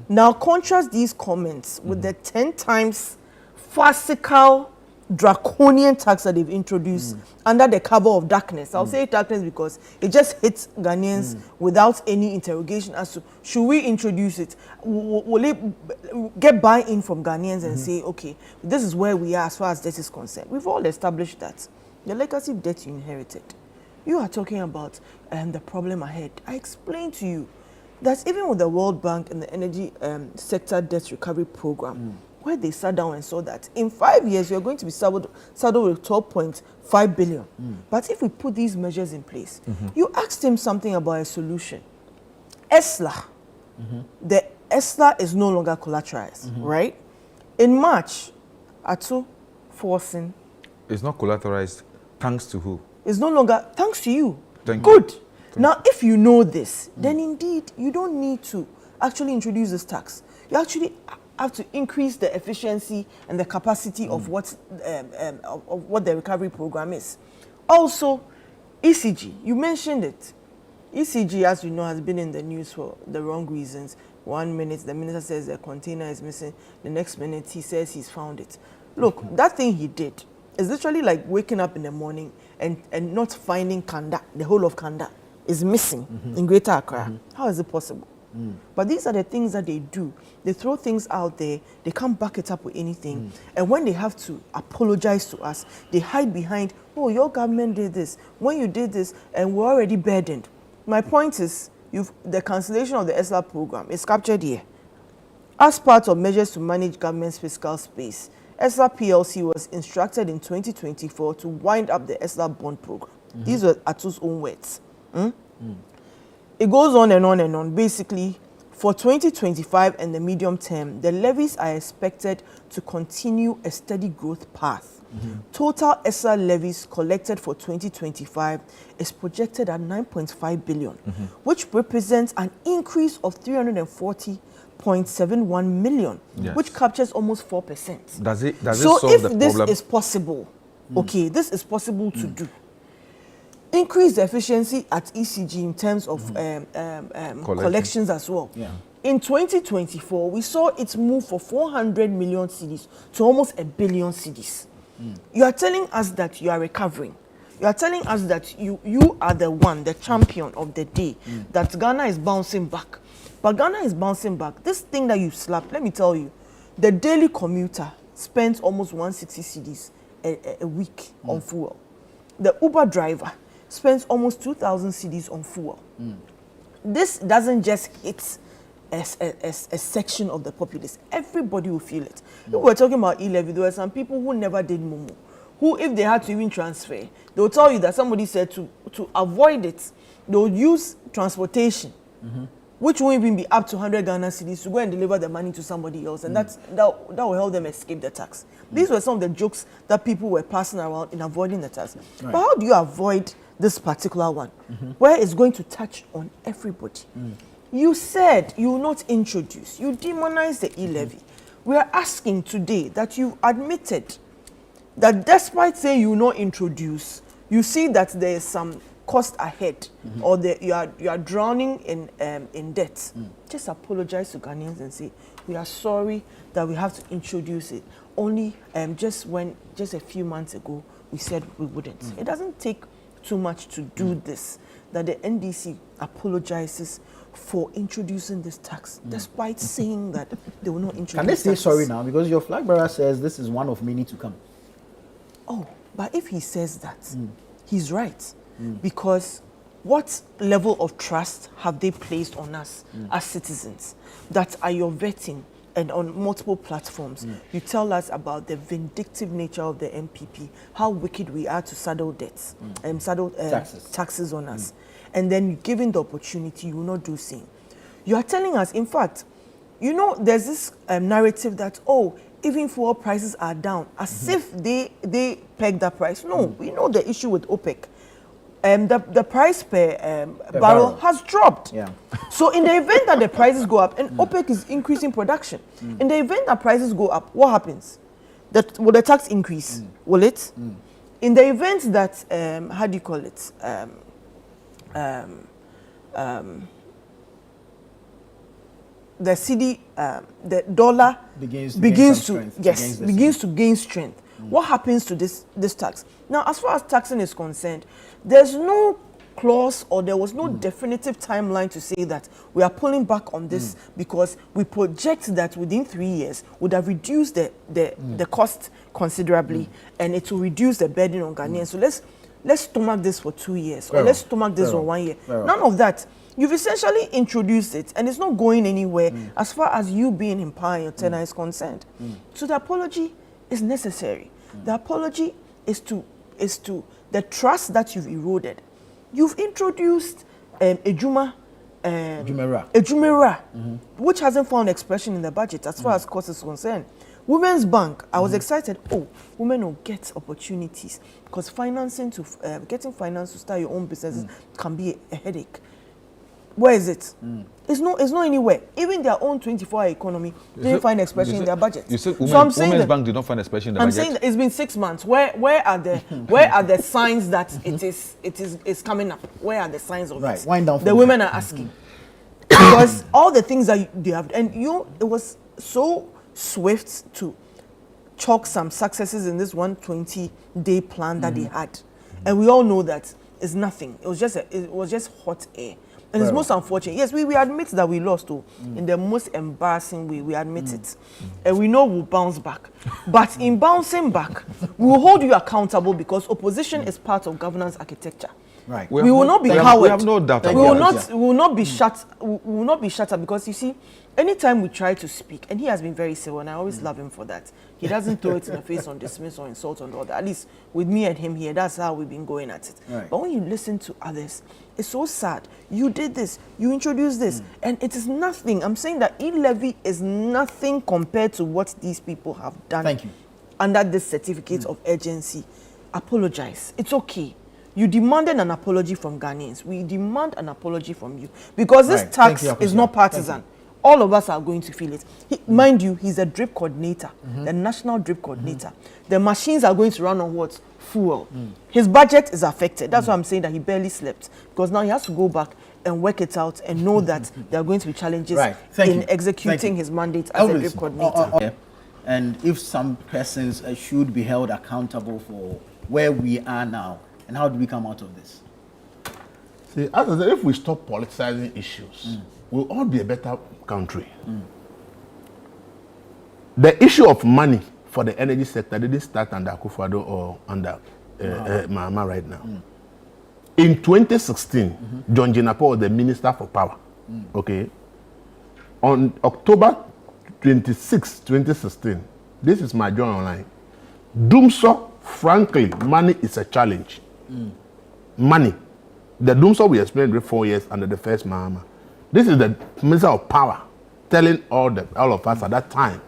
Now contrast these comments with the 10 times farcical draconian tax that they've introduced under the cover of darkness. I'll say darkness because it just hits Ghanaians without any interrogation as to should we introduce it? Will it get buy-in from Ghanaians and say, okay, this is where we are as far as debt is concerned? We've all established that. The legacy debt you inherited. You are talking about the problem ahead. I explained to you that even with the World Bank and the energy sector debt recovery program, where they sat down and saw that in 5 years, you're going to be saddled with 12.5 billion. But if we put these measures in place, you asked him something about a solution. ESLA, the ESLA is no longer collateralized, right? In March, Atu forcing. It's not collateralized, thanks to who? It's no longer, thanks to you. Thank Good. you. Now, if you know this, then indeed, you don't need to actually introduce this tax. You actually have to increase the efficiency and the capacity of what the recovery program is. Also, ECG, you mentioned it. ECG, as you know, has been in the news for the wrong reasons. 1 minute, the minister says the container is missing. The next minute, he says he's found it. Look, that thing he did is literally like waking up in the morning and not finding Kanda. The whole of Kanda is missing in Greater Accra. How is it possible? But these are the things that they do. They throw things out there, they can't back it up with anything. And when they have to apologize to us, they hide behind, oh, your government did this. When you did this, and we're already burdened. My point is, the cancellation of the ESLA program is captured here. As part of measures to manage government's fiscal space, ESLA PLC was instructed in 2024 to wind up the ESLA bond program. These were Atu's own words. It goes on and on and on. Basically, for 2025 and the medium term, the levies are expected to continue a steady growth path. Total ESLA levies collected for 2025 is projected at 9.5 billion, which represents an increase of 340.71 million, which captures almost 4%. Does it solve if the this problem? is possible, okay, this is possible to do. Increase the efficiency at ECG in terms of collections as well. In 2024, we saw it move for 400 million cedis to almost 1 billion cedis. You are telling us that you are recovering. You are telling us that you are the one, the champion of the day, that Ghana is bouncing back. But Ghana is bouncing back. This thing that you slapped, let me tell you, the daily commuter spends almost 160 cedis a week on fuel. The Uber driver spends almost 2,000 cedis on fuel. This doesn't just hit a section of the populace. Everybody will feel it. If we're talking about e-levy, there were some people who never did Momo, who, if they had to even transfer, they'll tell you that somebody said to avoid it, they'll use transportation, which won't even be up to 100 Ghana cedis to go and deliver the money to somebody else, and that will help them escape the tax. These were some of the jokes that people were passing around in avoiding the tax. But how do you avoid this particular one, where it's going to touch on everybody? You said you will not introduce, you demonized the e-levy. We are asking today that you admitted that despite saying you will not introduce, you see that there is some cost ahead, or you are drowning in debt. Just apologize to Ghanaians and say, we are sorry that we have to introduce it. Only just a few months ago, we said we wouldn't. It doesn't take too much to do this, that the NDC apologizes for introducing this tax, despite saying that they will not introduce. Can they say sorry now? Because your flag bearer says this is one of many to come. Oh, but if he says that, he's right. Because what level of trust have they placed on us as citizens that are your vetting? And on multiple platforms, you tell us about the vindictive nature of the MPP, how wicked we are to saddle debts, saddle taxes on us. And then given the opportunity, you will not do same. You are telling us, in fact, you know, there's this narrative that, oh, even fuel prices are down, as if they peg that price. No, we know the issue with OPEC. The price per barrel has dropped. So in the event that the prices go up, and OPEC is increasing production, in the event that prices go up, what happens? will the tax increase? Will it? In the event that how do you call it? The CD, the dollar begins to gain strength. What happens to this tax? Now, as far as taxing is concerned, there's no clause or there was no definitive timeline to say that we are pulling back on this because we project that within 3 years would have reduced the cost considerably and it will reduce the burden on Ghanaians. So let's stomach this for 2 years or let's stomach this for 1 year. None of that. You've essentially introduced it and it's not going anywhere as far as you being in power and your tenure is concerned. So the apology is necessary. The apology is to the trust that you've eroded. You've introduced Ejumera, which hasn't found expression in the budget as far as cost is concerned. Women's Bank, I was excited. Oh, women will get opportunities because getting finance to start your own businesses can be a headache. Where is it? It's not anywhere. Even their own 24-hour economy didn't find expression in their budget. You said Women's Bank did not find expression in the budget. I'm saying that it's been 6 months. Where are the signs that it's coming up? Where are the signs of it? Wind down. The women are asking because all the things that they have, and it was so swift to chalk some successes in this 120-day plan that they had, and we all know that it's nothing. It was just hot air. And it's most unfortunate. Yes, we admit that we lost in the most embarrassing way. We admit it. And we know we'll bounce back. But in bouncing back, we will hold you accountable because opposition is part of governance architecture. Right. We will not be coward. We have no doubt We about will not be shut. We will not be shut up because you see, anytime we try to speak, and he has been very civil, and I always love him for that. He doesn't throw it in the face on dismiss or insult on the other. At least with me and him here, that's how we've been going at it. Right. But when you listen to others, it's so sad. You did this, you introduced this, and it is nothing. I'm saying that Levy is nothing compared to what these people have done. Thank you. Under this certificate of urgency. Apologize. It's okay. You demanded an apology from Ghanaians. We demand an apology from you. Because this tax is not partisan. All of us are going to feel it. Mind you, he's a drip coordinator, the national drip coordinator. The machines are going to run on what? Fuel. His budget is affected. That's why I'm saying that he barely slept. Because now he has to go back and work it out and know that there are going to be challenges in executing his mandate as a drip coordinator. And if some persons should be held accountable for where we are now, and how do we come out of this? See, as I said, if we stop politicizing issues, we'll all be a better country. The issue of money for the energy sector didn't start under Akufo-Addo or under Mahama right now. In 2016, John Jinapa was the Minister for Power. Okay. On October 26, 2016, this is my journal online. Dumsor, frankly, money is a challenge. Money. The Dumsor we explained for 4 years under the first Mahama. This is the Minister of Power telling all of us at that time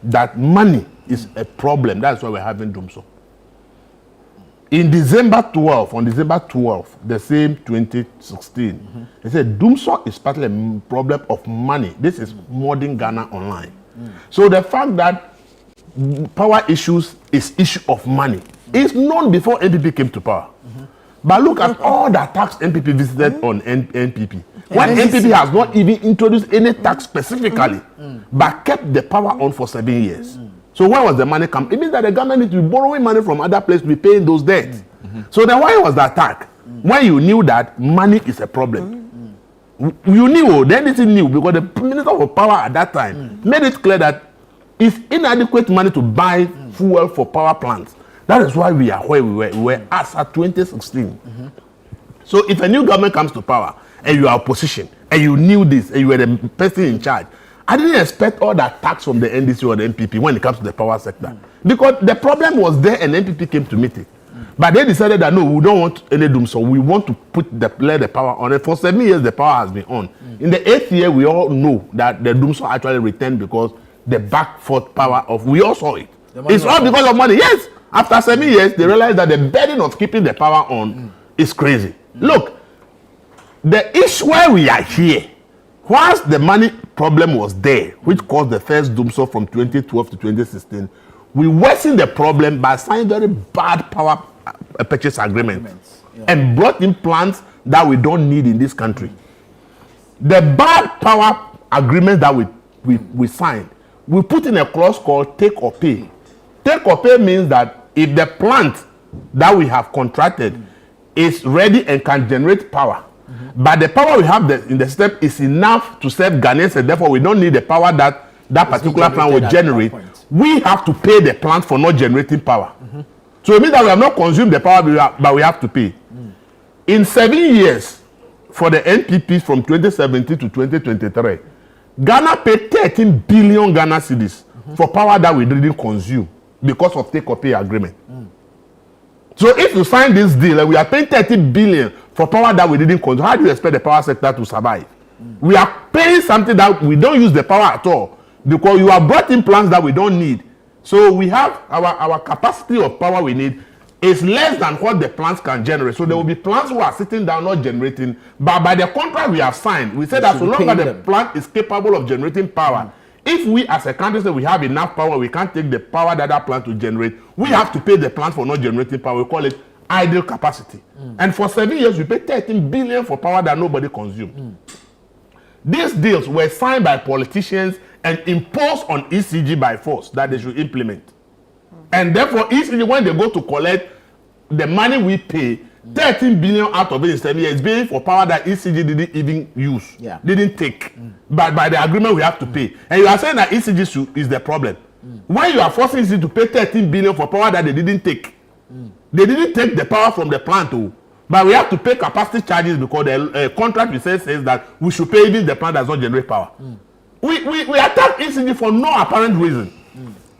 that money is a problem. That's why we're having Dumsor. On December 12, the same 2016, they said Dumsor is partly a problem of money. This is modern Ghana online. So the fact that power issues is issue of money is known before NPP came to power. But look at all the tax NPP visited on NPP. When NPP has not even introduced any tax specifically, but kept the power on for 7 years. So where was the money come? It means that the government needs to be borrowing money from other places to be paying those debts. So then why was the attack? When you knew that money is a problem. You knew, then it knew, because the Minister of Power at that time made it clear that it's inadequate money to buy fuel for power plants. That is why we are where we were. We were as at 2016. So if a new government comes to power and you are opposition and you knew this and you were the person in charge, I didn't expect all that tax from the NDC or the NPP when it comes to the power sector. Because the problem was there and NPP came to meet it. But they decided that no, we don't want any Dumsor. We want to let the power on it. For 7 years, the power has been on. In the 8th year, we all know that the Dumsor actually returned because the back forth power of, we all saw it. It's all because of money. Yes. After 7 years, they realized that the burden of keeping the power on is crazy. Look, the issue where we are here, whilst the money problem was there, which caused the first Dumsor from 2012 to 2016, we worsen the problem by signing very bad power purchase agreements and brought in plants that we don't need in this country. The bad power agreement that we signed, we put in a clause called take or pay. Take or pay means that if the plant that we have contracted is ready and can generate power, but the power we have in the system is enough to serve Ghanaians, and therefore we don't need the power that particular plant will generate, we have to pay the plant for not generating power. So it means that we have not consumed the power, but we have to pay. In 7 years, for the NPPs from 2017 to 2023, Ghana paid 13 billion Ghana cedis for power that we didn't consume because of take or pay agreement. So if you sign this deal and we are paying 30 billion for power that we didn't consume, how do you expect the power sector to survive? We are paying something that we don't use the power at all because you have brought in plants that we don't need. So we have our capacity of power we need is less than what the plants can generate. So there will be plants who are sitting down not generating, but by the contract we have signed, we said that so long as the plant is capable of generating power, if we as a country say we have enough power, we can't take the power that plant to generate, we have to pay the plant for not generating power. We call it idle capacity. And for 7 years, we paid 13 billion for power that nobody consumed. These deals were signed by politicians and imposed on ECG by force that they should implement. And therefore, ECG, when they go to collect the money we pay, 13 billion out of it in 7 years, being for power that ECG didn't even use, didn't take. But by the agreement, we have to pay. And you are saying that ECG is the problem. When you are forcing ECG to pay 13 billion for power that they didn't take, they didn't take the power from the plant, but we have to pay capacity charges because the contract we says that we should pay even the plant that does not generate power. We attack ECG for no apparent reason.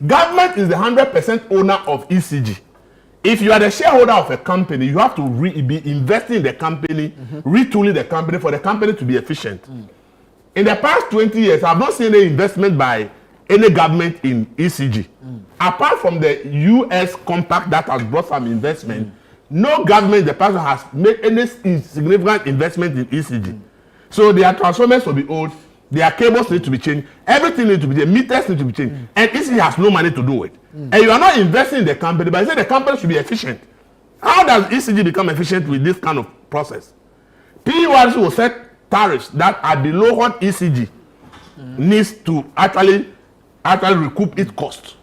Government is the 100% owner of ECG. If you are the shareholder of a company, you have to be investing in the company, retooling the company for the company to be efficient. In the past 20 years, I have not seen any investment by any government in ECG. Apart from the US compact that has brought some investment, no government in the past has made any significant investment in ECG. So their transformers will be old, their cables need to be changed, everything needs to be changed, meters need to be changed, and ECG has no money to do it. And you are not investing in the company, but you say the company should be efficient. How does ECG become efficient with this kind of process? PURC will set tariffs that are below what ECG needs to actually recoup its cost.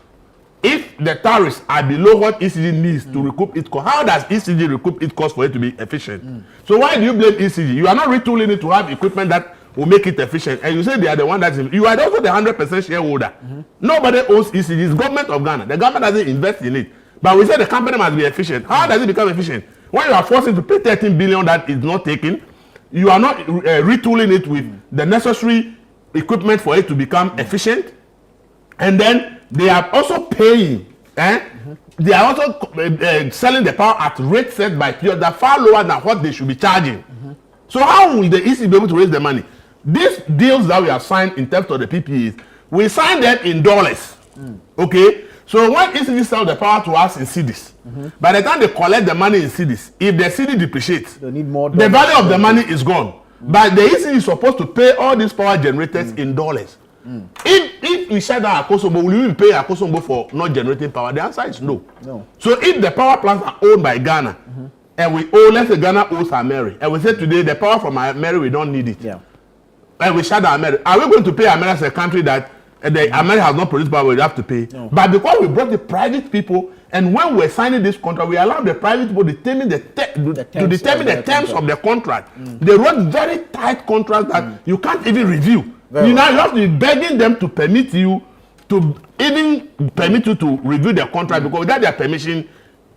If the tariffs are below what ECG needs to recoup its cost, how does ECG recoup its cost for it to be efficient? So why do you blame ECG? You are not retooling it to have equipment that will make it efficient, and you say they are the one that's you are also the 100% shareholder. Nobody owns ECG. It's government of Ghana. The government doesn't invest in it, but we say the company must be efficient. How does it become efficient? When you are forced to pay 13 billion that is not taken, you are not retooling it with the necessary equipment for it to become efficient, and then they are also paying. They are also selling the power at rates set by PURC that are far lower than what they should be charging. So how will the ECG be able to raise the money? These deals that we have signed in terms of the PPEs, we signed them in dollars. Okay? So when ECG sells the power to us in cedis, by the time they collect the money in cedis, if the cedi depreciates, they need more the value of the money is gone. But the ECG is supposed to pay all these power generators in dollars. If we shut down Akosombo, will we pay Akosombo for not generating power? The answer is no. So if the power plants are owned by Ghana, and we owe, let's say Ghana owes Ameri, and we say today the power from Ameri, we don't need it. And we shut down Ameri. Are we going to pay Ameri as a country that Ameri has not produced power, we have to pay? No. But because we brought the private people, and when we're signing this contract, we allowed the private people to determine the terms of the contract. They wrote very tight contracts that you can't even review. You have to be begging them to permit you to review the contract, because without their permission,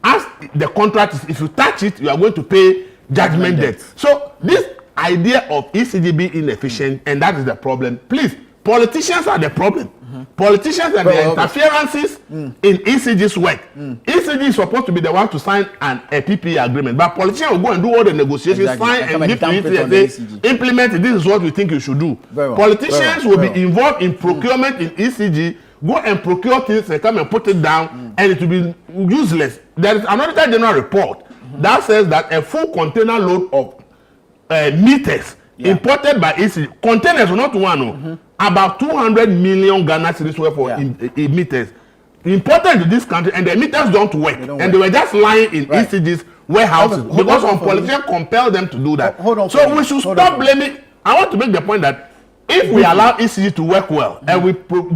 as the contract is, if you touch it, you are going to pay judgment debt. So this idea of ECG being inefficient, and that is the problem. Please, politicians are the problem. Politicians and their interferences in ECG's work. ECG is supposed to be the one to sign a PPE agreement, but politicians will go and do all the negotiations, sign and give to ECG and say, implement it, this is what we think you should do. Politicians will be involved in procurement in ECG, go and procure things and come and put it down, and it will be useless. There is another general report that says that a full container load of meters imported by ECG, containers, not one, about 200 million Ghana cedis worth for meters. important to this country, and the meters don't work. They were just lying in ECG's warehouses because some politicians compel them to do that. So we should stop blaming. I want to make the point that if we allow ECG to work well and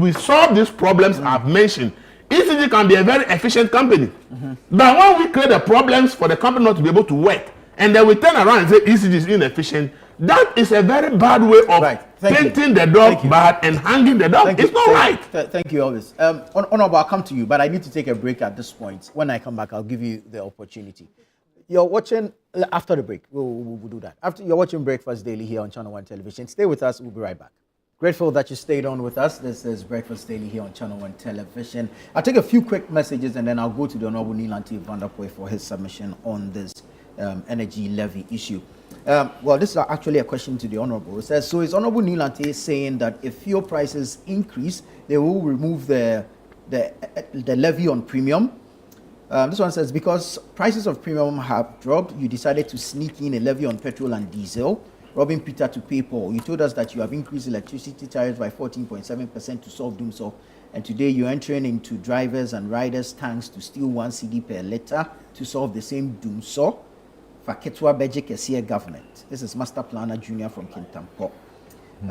we solve these problems I've mentioned, ECG can be a very efficient company. But when we create the problems for the company not to be able to work, and then we turn around and say ECG is inefficient, that is a very bad way of painting the dog bad and hanging the dog. It's not right. Thank you, Elvis. Honorable, I'll come to you, but I need to take a break at this point. When I come back, I'll give you the opportunity. You're watching, after the break, we'll do that. After you're watching Breakfast Daily here on Channel One Television. Stay with us, we'll be right back. Grateful that you stayed on with us. This is Breakfast Daily here on Channel One Television. I'll take a few quick messages and then I'll go to the Honorable Nilanti Vanderpoy for his submission on this energy levy issue. Well, this is actually a question to the Honorable. It says, so is Honorable Nilanti saying that if fuel prices increase, they will remove the levy on premium? This one says, because prices of premium have dropped, you decided to sneak in a levy on petrol and diesel, robbing Peter to pay Paul. You told us that you have increased electricity tariffs by 14.7% to solve Dumsor, and today you're entering into drivers and riders' tanks to steal 1 CD per litre to solve the same Dumsor. Faketwa Beje Kesia government. This is Master Planner Junior from Kintampo.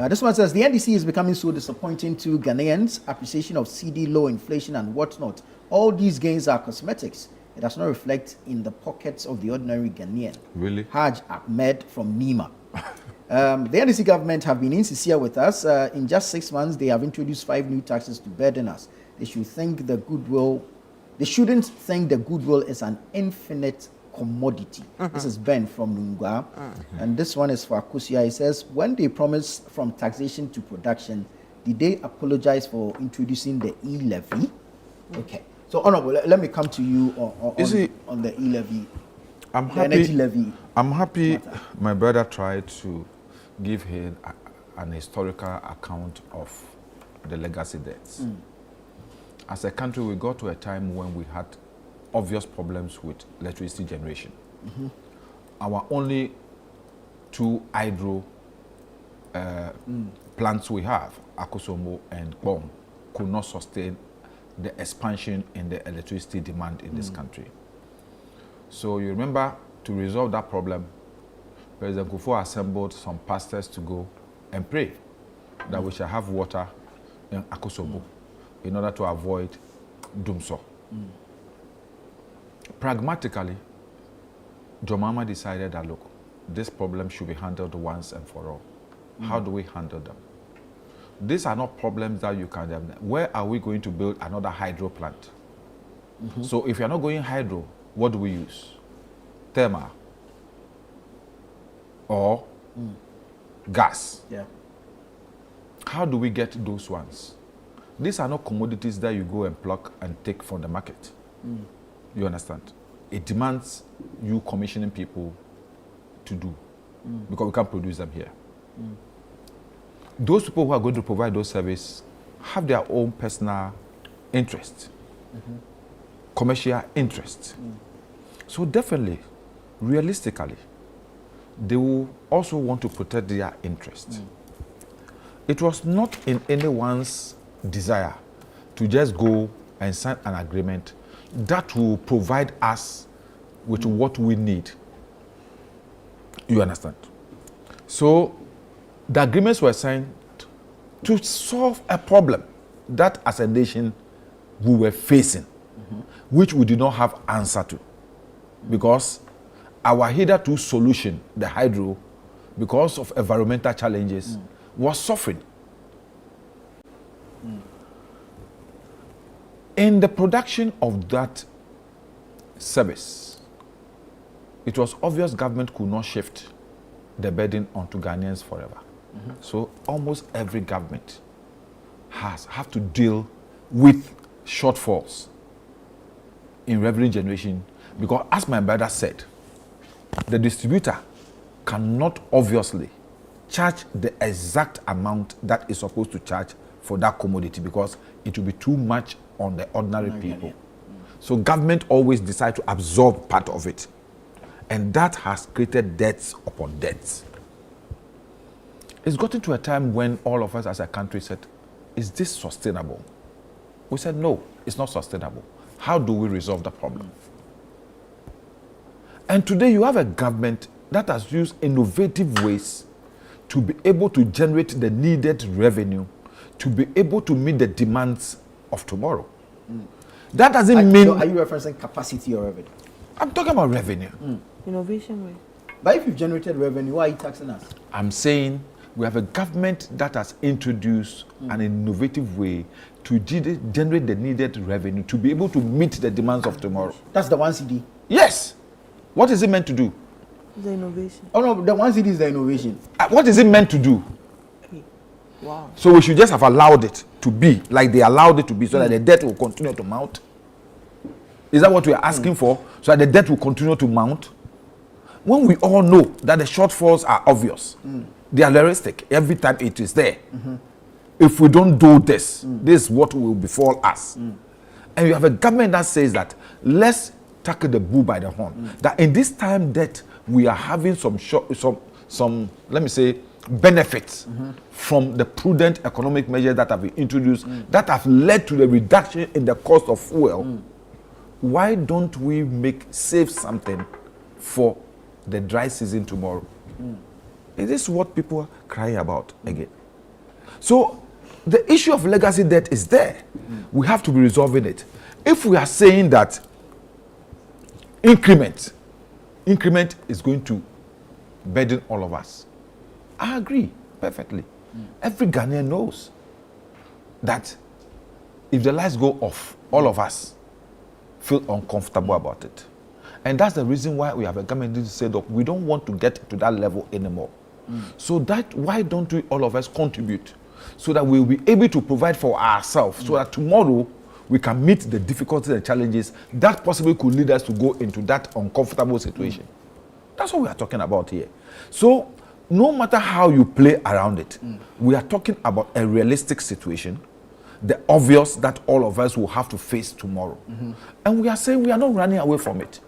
This one says, the NDC is becoming so disappointing to Ghanaians. Appreciation of CD, low inflation and whatnot. All these gains are cosmetics. It does not reflect in the pockets of the ordinary Ghanaian. Really? Haj Ahmed from Nima. The NDC government have been insincere with us. In just 6 months, they have introduced 5 new taxes to burden us. They shouldn't think the goodwill is an infinite commodity. This is Ben from Nungwa. And this one is for Akusia. He says, when they promised from taxation to production, did they apologize for introducing the e-levy? Okay. So, Honorable, let me come to you on the e-levy. Energy levy. I'm happy my brother tried to give him an historical account of the legacy debts. As a country, we got to a time when we had obvious problems with electricity generation. Our only 2 hydro plants we have, Akosombo and Bom, could not sustain the expansion in the electricity demand in this country. So you remember, to resolve that problem, President Kufuor assembled some pastors to go and pray that we shall have water in Akosombo in order to avoid Dumsor. Pragmatically, Mahama decided that, look, this problem should be handled once and for all. How do we handle them? These are not problems that you can... Where are we going to build another hydro plant? So if you're not going hydro, what do we use? Thermal or gas. Yeah. How do we get those ones? These are not commodities that you go and pluck and take from the market. You understand? It demands you commissioning people to do because we can't produce them here. Those people who are going to provide those services have their own personal interest, commercial interest. So definitely, realistically, they will also want to protect their interest. It was not in anyone's desire to just go and sign an agreement that will provide us with what we need. You understand? So the agreements were signed to solve a problem that as a nation we were facing, which we did not have answer to. Because our hitherto solution, the hydro, because of environmental challenges, was suffering. In the production of that service, it was obvious government could not shift the burden onto Ghanaians forever. So almost every government have to deal with shortfalls in revenue generation, because as my brother said, the distributor cannot obviously charge the exact amount that is supposed to charge for that commodity, because it will be too much on the ordinary people. So government always decide to absorb part of it. And that has created debts upon debts. It's gotten to a time when all of us as a country said, is this sustainable? We said, no, it's not sustainable. How do we resolve the problem? And today you have a government that has used innovative ways to be able to generate the needed revenue to be able to meet the demands of tomorrow. That doesn't mean... So are you referencing capacity or revenue? I'm talking about revenue. Innovation way. But if you've generated revenue, why are you taxing us? I'm saying we have a government that has introduced an innovative way to generate the needed revenue to be able to meet the demands of tomorrow. That's the 1 CD. Yes. What is it meant to do? The innovation. Oh no, the 1 CD is the innovation. What is it meant to do? Okay. Wow. So we should just have allowed it to be like they allowed it to be so that the debt will continue to mount? Is that what we are asking for? So that the debt will continue to mount? When we all know that the shortfalls are obvious, they are realistic every time it is there. If we don't do this, this is what will befall us. And you have a government that says that let's tackle the bull by the horn. That in this time that we are having some let me say benefits from the prudent economic measures that have been introduced that have led to the reduction in the cost of fuel. Why don't we save something for the dry season tomorrow? Is this what people are crying about again? So the issue of legacy debt is there. We have to be resolving it. If we are saying that increment is going to burden all of us, I agree perfectly. Every Ghanaian knows that if the lights go off, all of us feel uncomfortable about it. And that's the reason why we have a government that said that we don't want to get to that level anymore. So that why don't we all of us contribute so that we'll be able to provide for ourselves so that tomorrow we can meet the difficulties and challenges that possibly could lead us to go into that uncomfortable situation. That's what we are talking about here. So no matter how you play around it, we are talking about a realistic situation, the obvious that all of us will have to face tomorrow. And we are saying we are not running away from it.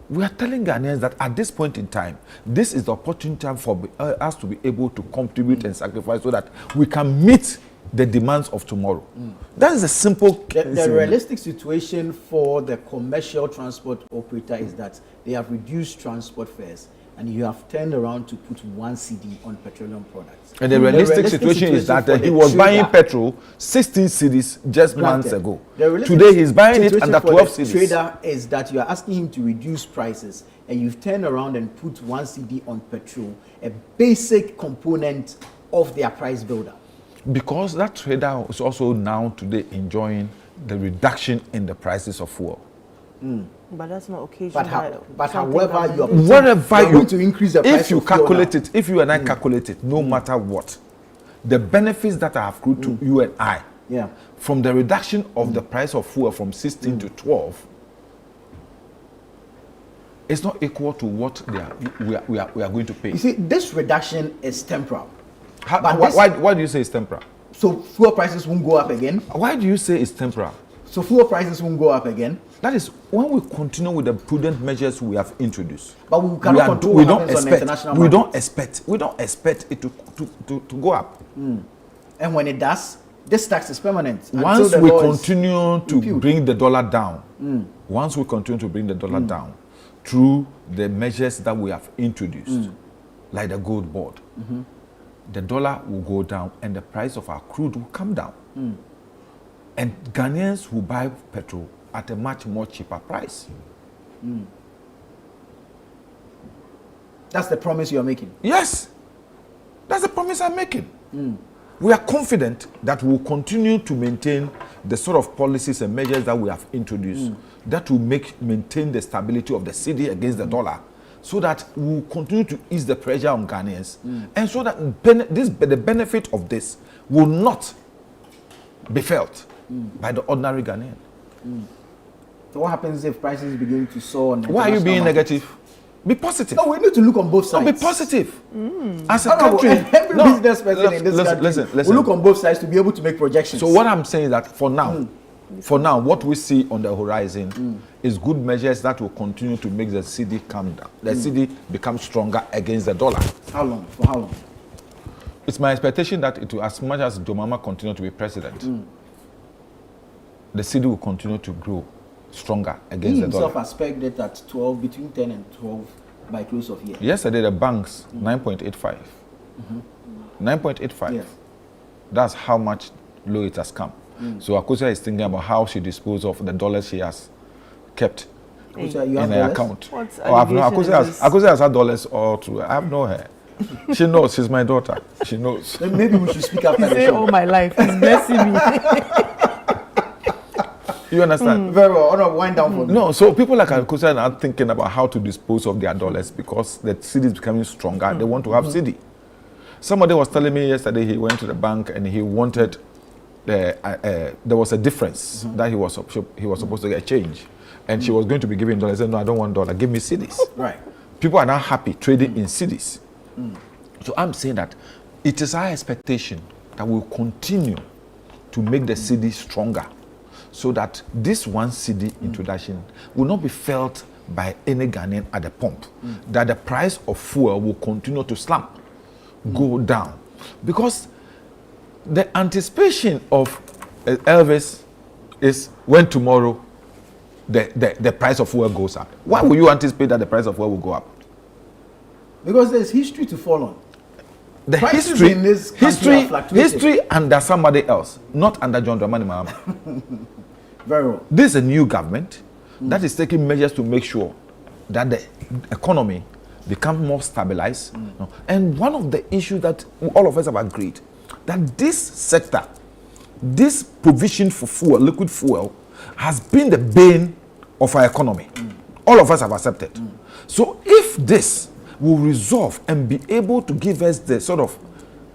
We are telling Ghanaians that at this point in time, this is the opportune time for us to be able to contribute and sacrifice so that we can meet the demands of tomorrow. That is a simple... The realistic situation for the commercial transport operator is that they have reduced transport fares and you have turned around to put 1 CD on petroleum products. And the realistic situation is that he was buying petrol 16 cedis just months ago. Today he's buying it under 12 cedis. The trader is that you are asking him to reduce prices and you've turned around and put 1 CD on petrol, a basic component of their price builder. Because that trader is also now today enjoying the reduction in the prices of fuel. But that's not occasion. But however, you're going to increase the price if you calculate it, if you and I calculate it, no matter what, the benefits that are accrued to you and I, from the reduction of the price of fuel from 16 to 12, it's not equal to what we are going to pay. You see, this reduction is temporal. Why do you say it's temporal? So fuel prices won't go up again? Why do you say it's temporal? So fuel prices won't go up again? That is when we continue with the prudent measures we have introduced. But we cannot control what happens on the international market. We don't expect it to go up. And when it does, this tax is permanent. Once we continue to bring the dollar down, down through the measures that we have introduced, like the gold board, the dollar will go down and the price of our crude will come down. And Ghanaians will buy petrol at a much more cheaper price. That's the promise you're making? Yes. That's the promise I'm making. We are confident that we'll continue to maintain the sort of policies and measures that we have introduced that will maintain the stability of the cedi against the dollar, so that we'll continue to ease the pressure on Ghanaians, and so that the benefit of this will not be felt by the ordinary Ghanaian. So what happens if prices begin to soar? Why are you being negative? Be positive. No, we need to look on both sides. No, be positive. As a country, every business person in this country will look on both sides to be able to make projections. So what I'm saying is that for now, what we see on the horizon is good measures that will continue to make the cedi come down. The cedi become stronger against the dollar. How long? For how long? It's my expectation that it will, as much as Mahama continue to be president, the city will continue to grow stronger He against the himself dollar. has pegged it at 12, between 10 and 12 by close of year. Yesterday, the banks, 9.85. 9.85. Yes. That's how much low it has come. So Akosia is thinking about how she disposed of the dollars she has kept So you in have her dollars? account. What Oh, I've no, allegation is Akosia has had dollars all through. I have no hair. She knows. She's my daughter. She knows. Then maybe we should speak after the Say show. all my life. He's blessing me. You understand? Very well. Oh, no, wind down for me. No, so people like Akosia are thinking about how to dispose of their dollars because the city is becoming stronger. They want to have city. Somebody was telling me yesterday he went to the bank and he wanted, there was a difference that he was supposed to get change. And she was going to be giving dollars. He said, no, I don't want dollars. Give me cedis. Right. People are now happy trading in cedis. So I'm saying that it is our expectation that we'll continue to make the city stronger so that this one cedi introduction will not be felt by any Ghanaian at the pump. That the price of fuel will continue to slump, go down. Because the anticipation of Elvis is when tomorrow the price of fuel goes up. Why will you anticipate that the price of fuel will go up? Because there's history to fall on. The Prices in this country are fluctuating. history under somebody else, not under John Dramani Mahama. Very well. This is a new government that is taking measures to make sure that the economy becomes more stabilized. And one of the issues that all of us have agreed, that this sector, this provision for fuel, liquid fuel, has been the bane of our economy. All of us have accepted. So if this will resolve and be able to give us the sort of,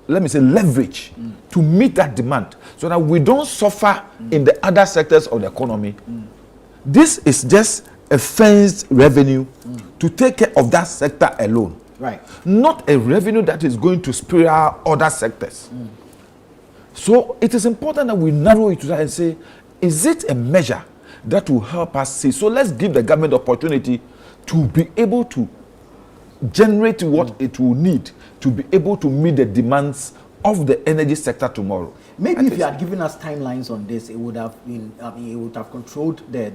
let me say, leverage to meet that demand so that we don't suffer in the other sectors of the economy, this is just a fenced revenue to take care of that sector alone. Right. Not a revenue that is going to spiral other sectors. So it is important that we narrow it to that and say, is it a measure that will help us see? So let's give the government opportunity to be able to generate what it will need to be able to meet the demands of the energy sector tomorrow. Maybe if you had given us timelines on this, it would have been, it would have controlled the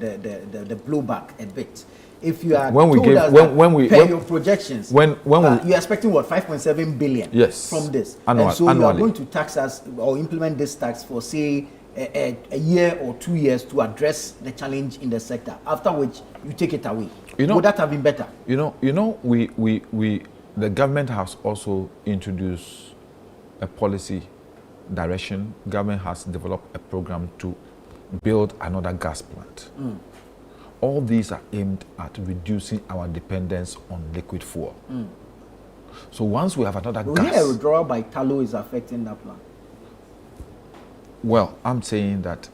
blowback a bit. If you had When we told gave- us when- when we- per when- your projections, when we- you're expecting what, 5.7 billion Yes. from this, Annual- and so you are annually. going to tax us or implement this tax for say a year or 2 years to address the challenge in the sector. After which you take it away. Would that have been better? The government has also introduced a policy direction. Government has developed a program to build another gas plant. All these are aimed at reducing our dependence on liquid fuel. So once we have another We gas, hear a withdrawal by Tallow is affecting that plan. well, I'm saying that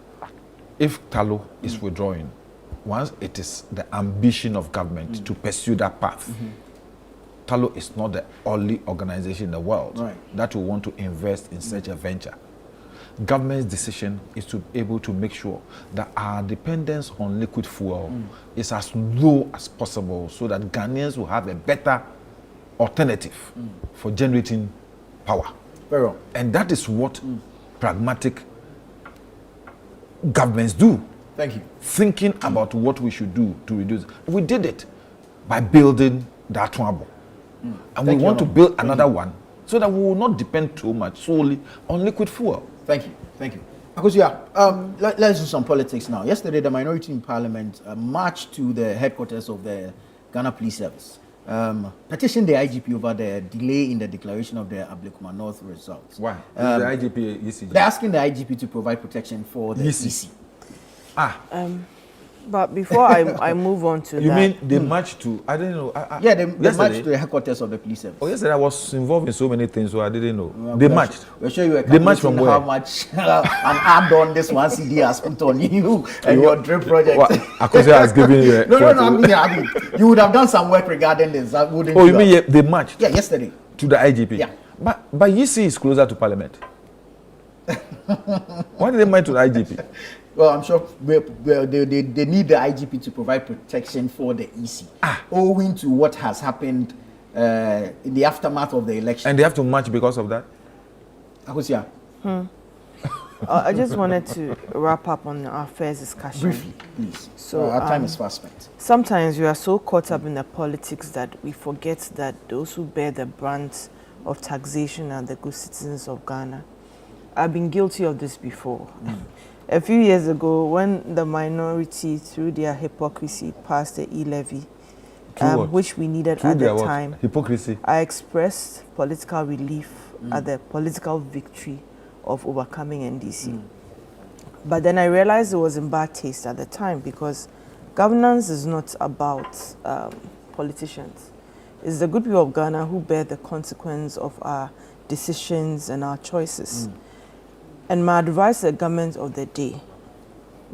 if Tallow is withdrawing, once it is the ambition of government to pursue that path, Tallow is not the only organization in the world that will want to invest in such a venture. Government's decision is to be able to make sure that our dependence on liquid fuel is as low as possible so that Ghanaians will have a better alternative for generating power. Very well. And that is what pragmatic governments do. Thank you. Thinking about what we should do to reduce. We did it by building the Atuabo. And we want to build another one so that we will not depend too much solely on liquid fuel. Thank you. Thank you. Because let's do some politics now. Yesterday, the minority in parliament marched to the headquarters of the Ghana Police Service, petitioned the IGP over the delay in the declaration of the Ablekuma North results. Why? The IGP, ECG. They're asking the IGP to provide protection for the EC. But before I move on to You that, mean they marched to, I didn't know. Yeah, they yesterday- marched to the headquarters of the police service. Oh, yesterday I was involved in so many things, so I didn't know. They marched. We're sure you were They marched from calculating how where? much an add-on this one CD has put on you and your drip project. What? Akosia has given you a No, photo. I mean, you would have done some work regarding this, wouldn't Oh, you have? mean they marched Yeah, yesterday. to the IGP? Yeah. But EC is closer to Parliament. Why did they march to the IGP? Well, I'm sure they need the IGP to provide protection for the EC, owing to what has happened in the aftermath of the election. And they have to march because of that? Akosia, I just wanted to wrap up on our first discussion. Briefly, please. So, Our time is fast spent. Sometimes we are so caught up in the politics that we forget that those who bear the brunt of taxation are the good citizens of Ghana. I've been guilty of this before. A few years ago, when the minority, through their hypocrisy, passed the Levy, which we needed at the time, hypocrisy. I expressed political relief at the political victory of overcoming NDC. But then I realized it was in bad taste at the time, because governance is not about politicians. It's the good people of Ghana who bear the consequence of our decisions and our choices. And my advice to the government of the day,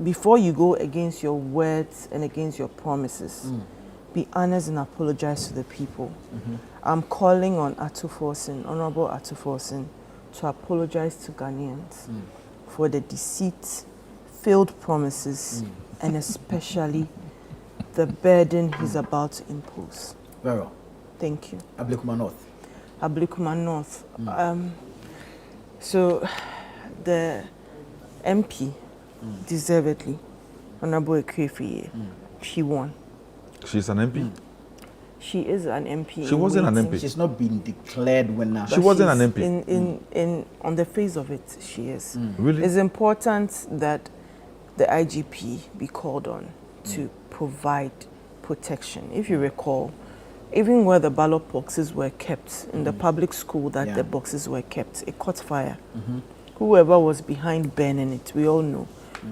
before you go against your words and against your promises, be honest and apologize to the people. I'm calling on Honorable Atuforsen, to apologize to Ghanaians for the deceit, failed promises, and especially the burden he's about to impose. Very well. Thank you. Ablekuma North. Ablekuma North. So the MP, deservedly, Honorable Ekwefiye, she won. She's an MP? She is an MP. She wasn't an MP. She's not been declared winner. She wasn't an MP. On the face of it, she is. Really? It's important that the IGP be called on to provide protection. If you recall, even where the ballot boxes were kept, in the public school that the boxes were kept, it caught fire. Whoever was behind burning it, we all know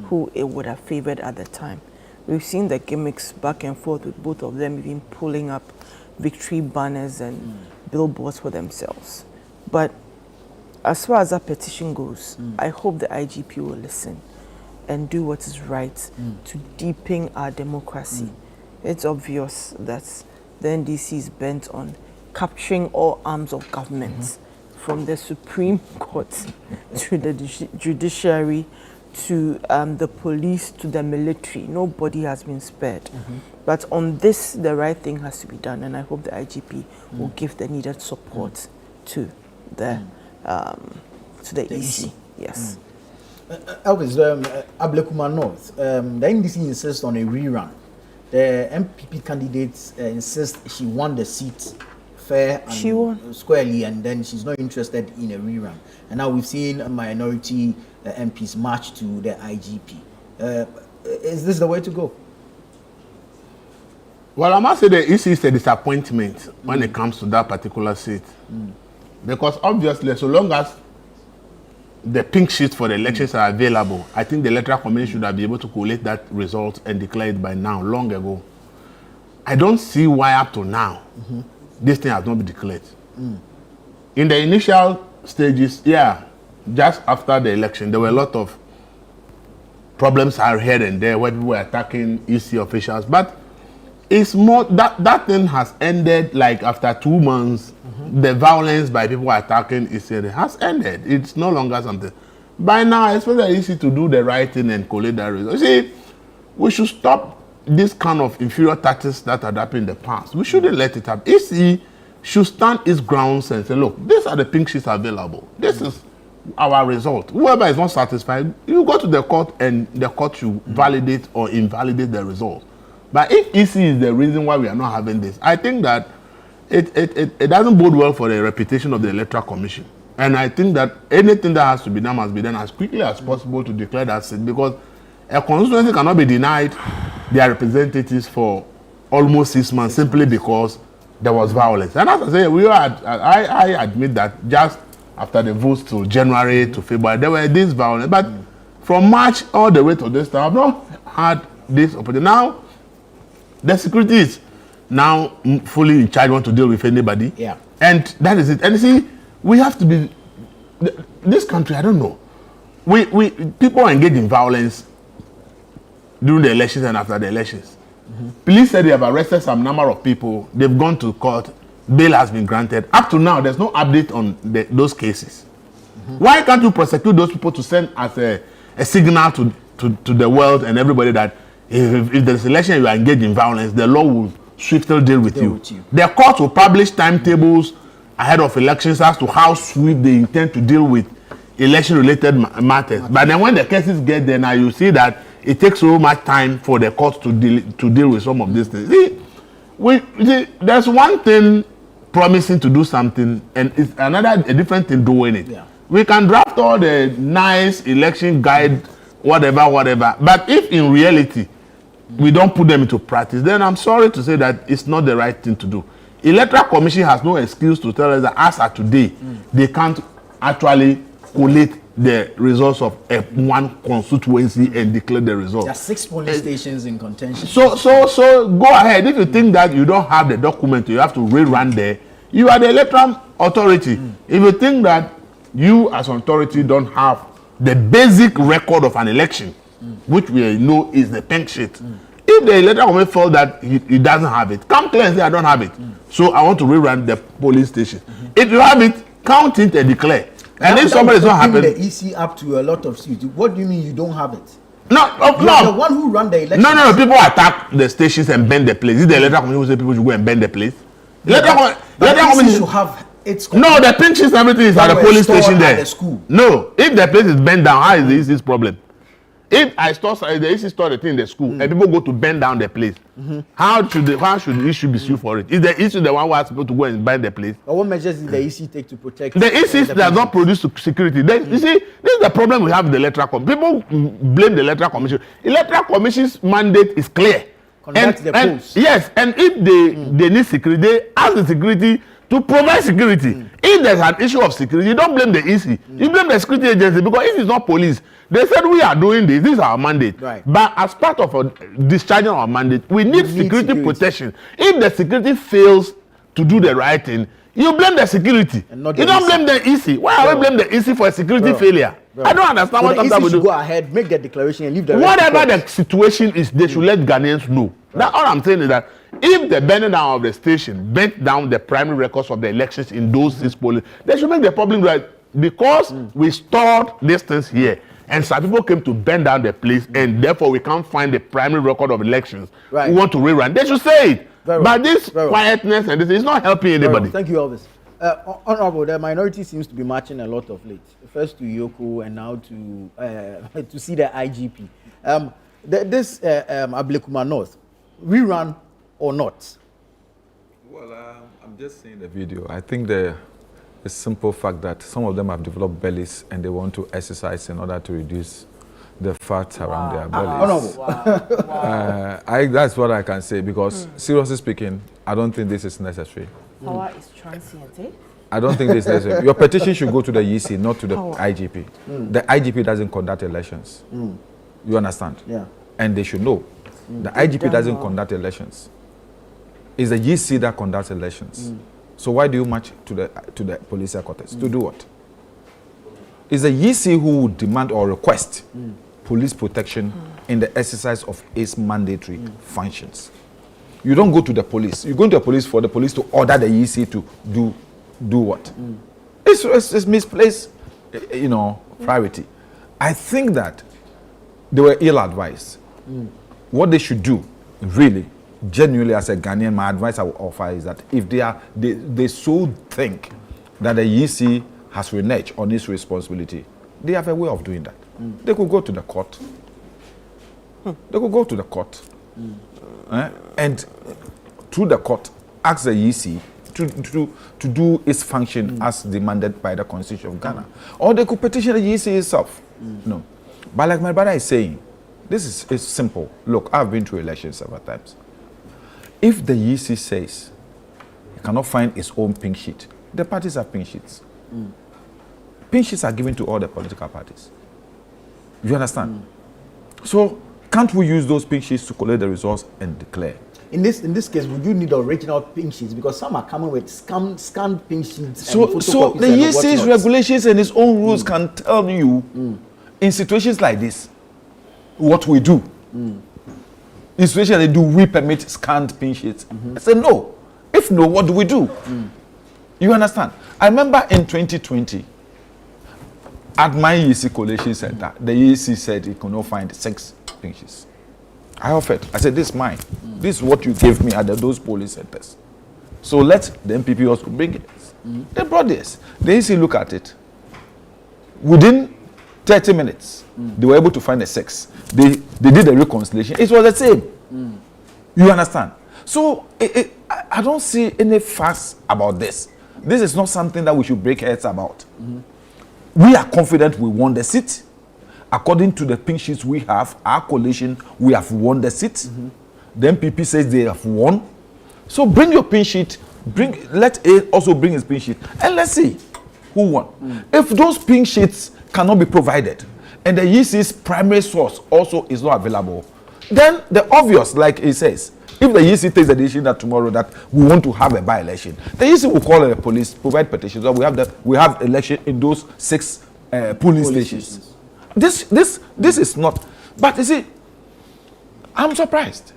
who it would have favored at the time. We've seen the gimmicks back and forth with both of them, even pulling up victory banners and billboards for themselves. But as far as that petition goes, I hope the IGP will listen and do what is right to deepen our democracy. It's obvious that the NDC is bent on capturing all arms of government, from the Supreme Court to the judiciary, to the police, to the military. Nobody has been spared. But on this, the right thing has to be done, and I hope the IGP will give the needed support to the EC. Yes. Elvis, Ablekuma North, the NDC insists on a rerun. The MPP candidates insist she won the seat fair and squarely, and then she's not interested in a rerun. And now we've seen a minority MPs march to the IGP. Is this the way to go? Well, I must say the EC is a disappointment when it comes to that particular seat. Because obviously, so long as the pink sheets for the elections are available, I think the electoral commission should have been able to collate that result and declare it by now, long ago. I don't see why up to now this thing has not been declared. In the initial stages, just after the election, there were a lot of problems here and there where people were attacking EC officials, but it's more that thing has ended. Like after 2 months, the violence by people attacking EC has ended. It's no longer something. By now, I expect the EC to do the right thing and collate that result. You see, we should stop this kind of inferior tactics that had happened in the past. We shouldn't let it happen. EC should stand its grounds and say, look, these are the pink sheets available. This is our result. Whoever is not satisfied, you go to the court and the court should validate or invalidate the result. But if EC is the reason why we are not having this, I think that it doesn't bode well for the reputation of the Electoral Commission. And I think that anything that has to be done must be done as quickly as possible to declare that seat, because a constituency cannot be denied their representatives for almost 6 months simply because there was violence. And as I say, I admit that just after the votes to January to February, there were this violence. But from March all the way to this time, I've not had this opportunity. Now, the security is now fully in charge, want to deal with anybody. Yeah. And that is it. And you see, we have to be, this country, I don't know. People engage in violence during the elections and after the elections. Police said they have arrested some number of people. They've gone to court. Bail has been granted. Up to now, there's no update on those cases. Why can't you prosecute those people to send as a signal to the world and everybody that if there's election you are engaged in violence, the law will swiftly deal with you. The court will publish timetables ahead of elections as to how swift they intend to deal with election-related matters. But then when the cases get there, now you see that it takes so much time for the courts to deal with some of these things. See, there's one thing promising to do something, and it's a different thing doing it. Yeah. We can draft all the nice election guide, whatever. But if in reality we don't put them into practice, then I'm sorry to say that it's not the right thing to do. Electoral Commission has no excuse to tell us that as of today, they can't actually collate the results of one constituency and declare the results. There are 6 polling stations in contention. So go ahead. If you think that you don't have the document, you have to rerun there. You are the electoral authority. If you think that you as an authority don't have the basic record of an election, which we know is the pink sheet, if the electoral commission felt that he doesn't have it, come clear and say I don't have it. So I want to rerun the polling station. If you have it, count it and declare. And if somebody is not happy, the EC up to a lot of seats. What do you mean you don't have it? No. You are the one who run the election. No. People attack the stations and bend the place. Is the electoral commission who say people should go and bend the place? But the EC should have its. No, the pink sheets, everything is at the polling station there. The school. No, if the place is bent down, how is the EC's problem? If the EC store the thing in the school and people go to bend down the place, how should the issue be sued for it? Is the issue the one who has people to go and bend the place? But what measures did the EC take to protect? The EC does not produce security. You see, this is the problem we have with the electoral commission. People blame the electoral commission. Electoral commission's mandate is clear. Conduct the polls. Yes, and if they need security, they ask the security to provide security. If there's an issue of security, you don't blame the EC. You blame the security agency, because if it's not police, they said we are doing this. This is our mandate. Right. But as part of discharging our mandate, we need security protection. If the security fails to do the right thing, you blame the security. You don't blame the EC. Why are we blame the EC for a security failure? I don't understand what sometimes we do. Go ahead, make the declaration and leave the rest. Whatever the situation is, they should let Ghanaians know. That all I'm saying is that if the bending down of the station bent down the primary records of the elections in those 6 polling, they should make the public right, because we stored these things here. And some people came to bend down the place, and therefore we can't find the primary record of elections. Right. We want to rerun. They should say it. But this quietness and this is not helping anybody. Thank you, Elvis. Honorable, the minority seems to be marching a lot of late. First to Yoko and now to see the IGP. This Ablekuma North, rerun or not? Well, I'm just seeing the video. I think the simple fact that some of them have developed bellies and they want to exercise in order to reduce the fat around their bellies. That's what I can say, because seriously speaking, I don't think this is necessary. Power is transient, eh? I don't think this is necessary. Your petition should go to the EC, not to the IGP. The IGP doesn't conduct elections. You understand? Yeah. And they should know. The IGP doesn't conduct elections. It's the EC that conducts elections. So why do you march to the police headquarters? To do what? It's the EC who would demand or request police protection in the exercise of its mandatory functions. You don't go to the police. You go to the police for the police to order the EC to do what? It's misplaced, priority. I think that they were ill-advised. What they should do, really, genuinely as a Ghanaian, my advice I would offer is that if they so think that the EC has reneged on its responsibility, they have a way of doing that. They could go to the court. They could go to the court. And through the court, ask the EC to do its function as demanded by the Constitution of Ghana. Or they could petition the EC itself. No. But like my brother is saying, this is simple. Look, I've been to elections several times. If the EC says it cannot find its own pink sheet, the parties have pink sheets. Pink sheets are given to all the political parties. You understand? So can't we use those pink sheets to collect the results and declare? In this case, would you need original pink sheets, because some are coming with scanned pink sheets? So the EC's regulations and its own rules can tell you in situations like this what we do. In situations like, do we permit scanned pink sheets? I said no. If no, what do we do? You understand? I remember in 2020, at my EC collation center, the EC said it could not find 6 pink sheets. I offered. I said, this is mine. This is what you gave me at those polling centers. So let the MPP also bring it. They brought this. The EC look at it. within 30 minutes, they were able to find the 6. They did the reconciliation. It was the same. You understand? So I don't see any fuss about this. This is not something that we should break heads about. We are confident we won the seat. According to the pink sheets we have, our coalition, we have won the seat. The MPP says they have won. So bring your pink sheet. Let A also bring his pink sheet. And let's see who won. If those pink sheets cannot be provided, and the EC's primary source also is not available, then the obvious, like he says, if the EC takes the decision that tomorrow that we want to have a by-election, the EC will call the police, provide petitions, or we have election in those 6 polling stations. This is not. But you see, I'm surprised.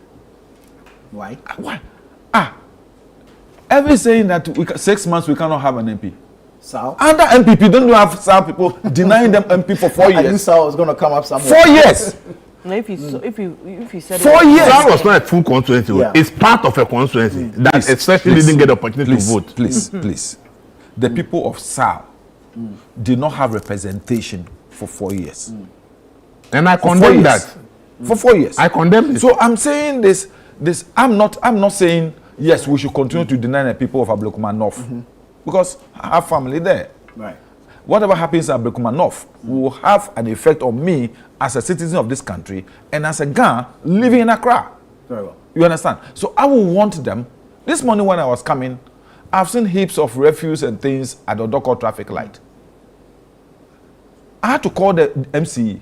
Why? Why? Every saying that 6 months we cannot have an MP. Sal? Under MPP, don't you have Sal people denying them MP for 4 years? I knew Sal was going to come up somewhere. 4 years. Now, if you said 4 years. That was not a full constituency. Yeah. It's part of a constituency that Please, especially please, didn't get the opportunity to vote. Please. The people of SAL did not have representation for 4 years. And I For 4 condemn years. that. For 4 years. I condemn it. So I'm saying this. I'm not saying yes, we should continue to deny the people of Ablekuma North because I have family there. Right. Whatever happens at Ablekuma North will have an effect on me as a citizen of this country and as a Ghan living in Accra. Very well. You understand? So I will want them. This morning when I was coming, I've seen heaps of refuse and things at the Odoko traffic light. I had to call the MCE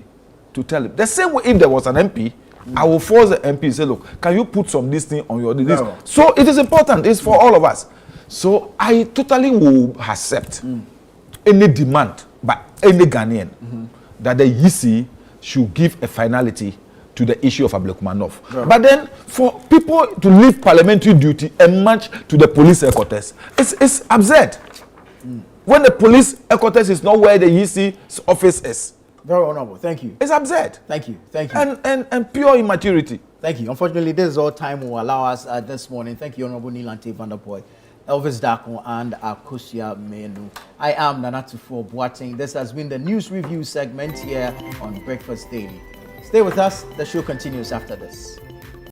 to tell him. The same way if there was an MP, I will force the MP and say, look, can you put some this thing on your list? No. So it is important. It's for all of us. So I totally will accept any demand by any Ghanaian that the EC should give a finality to the issue of Ablekuma North. But then for people to leave parliamentary duty and march to the police headquarters, it's absurd. When the police headquarters is not where the EC's office is. Very honorable. Thank you. It's absurd. Thank you. Thank you. And pure immaturity. Thank you. Unfortunately, this is all time will allow us this morning. Thank you, Honorable Nilante Vanderpoy, Elvis Darko, and Akosia Menu. I am Nanatufo Boateng. This has been the news review segment here on Breakfast Daily. Stay with us. The show continues after this.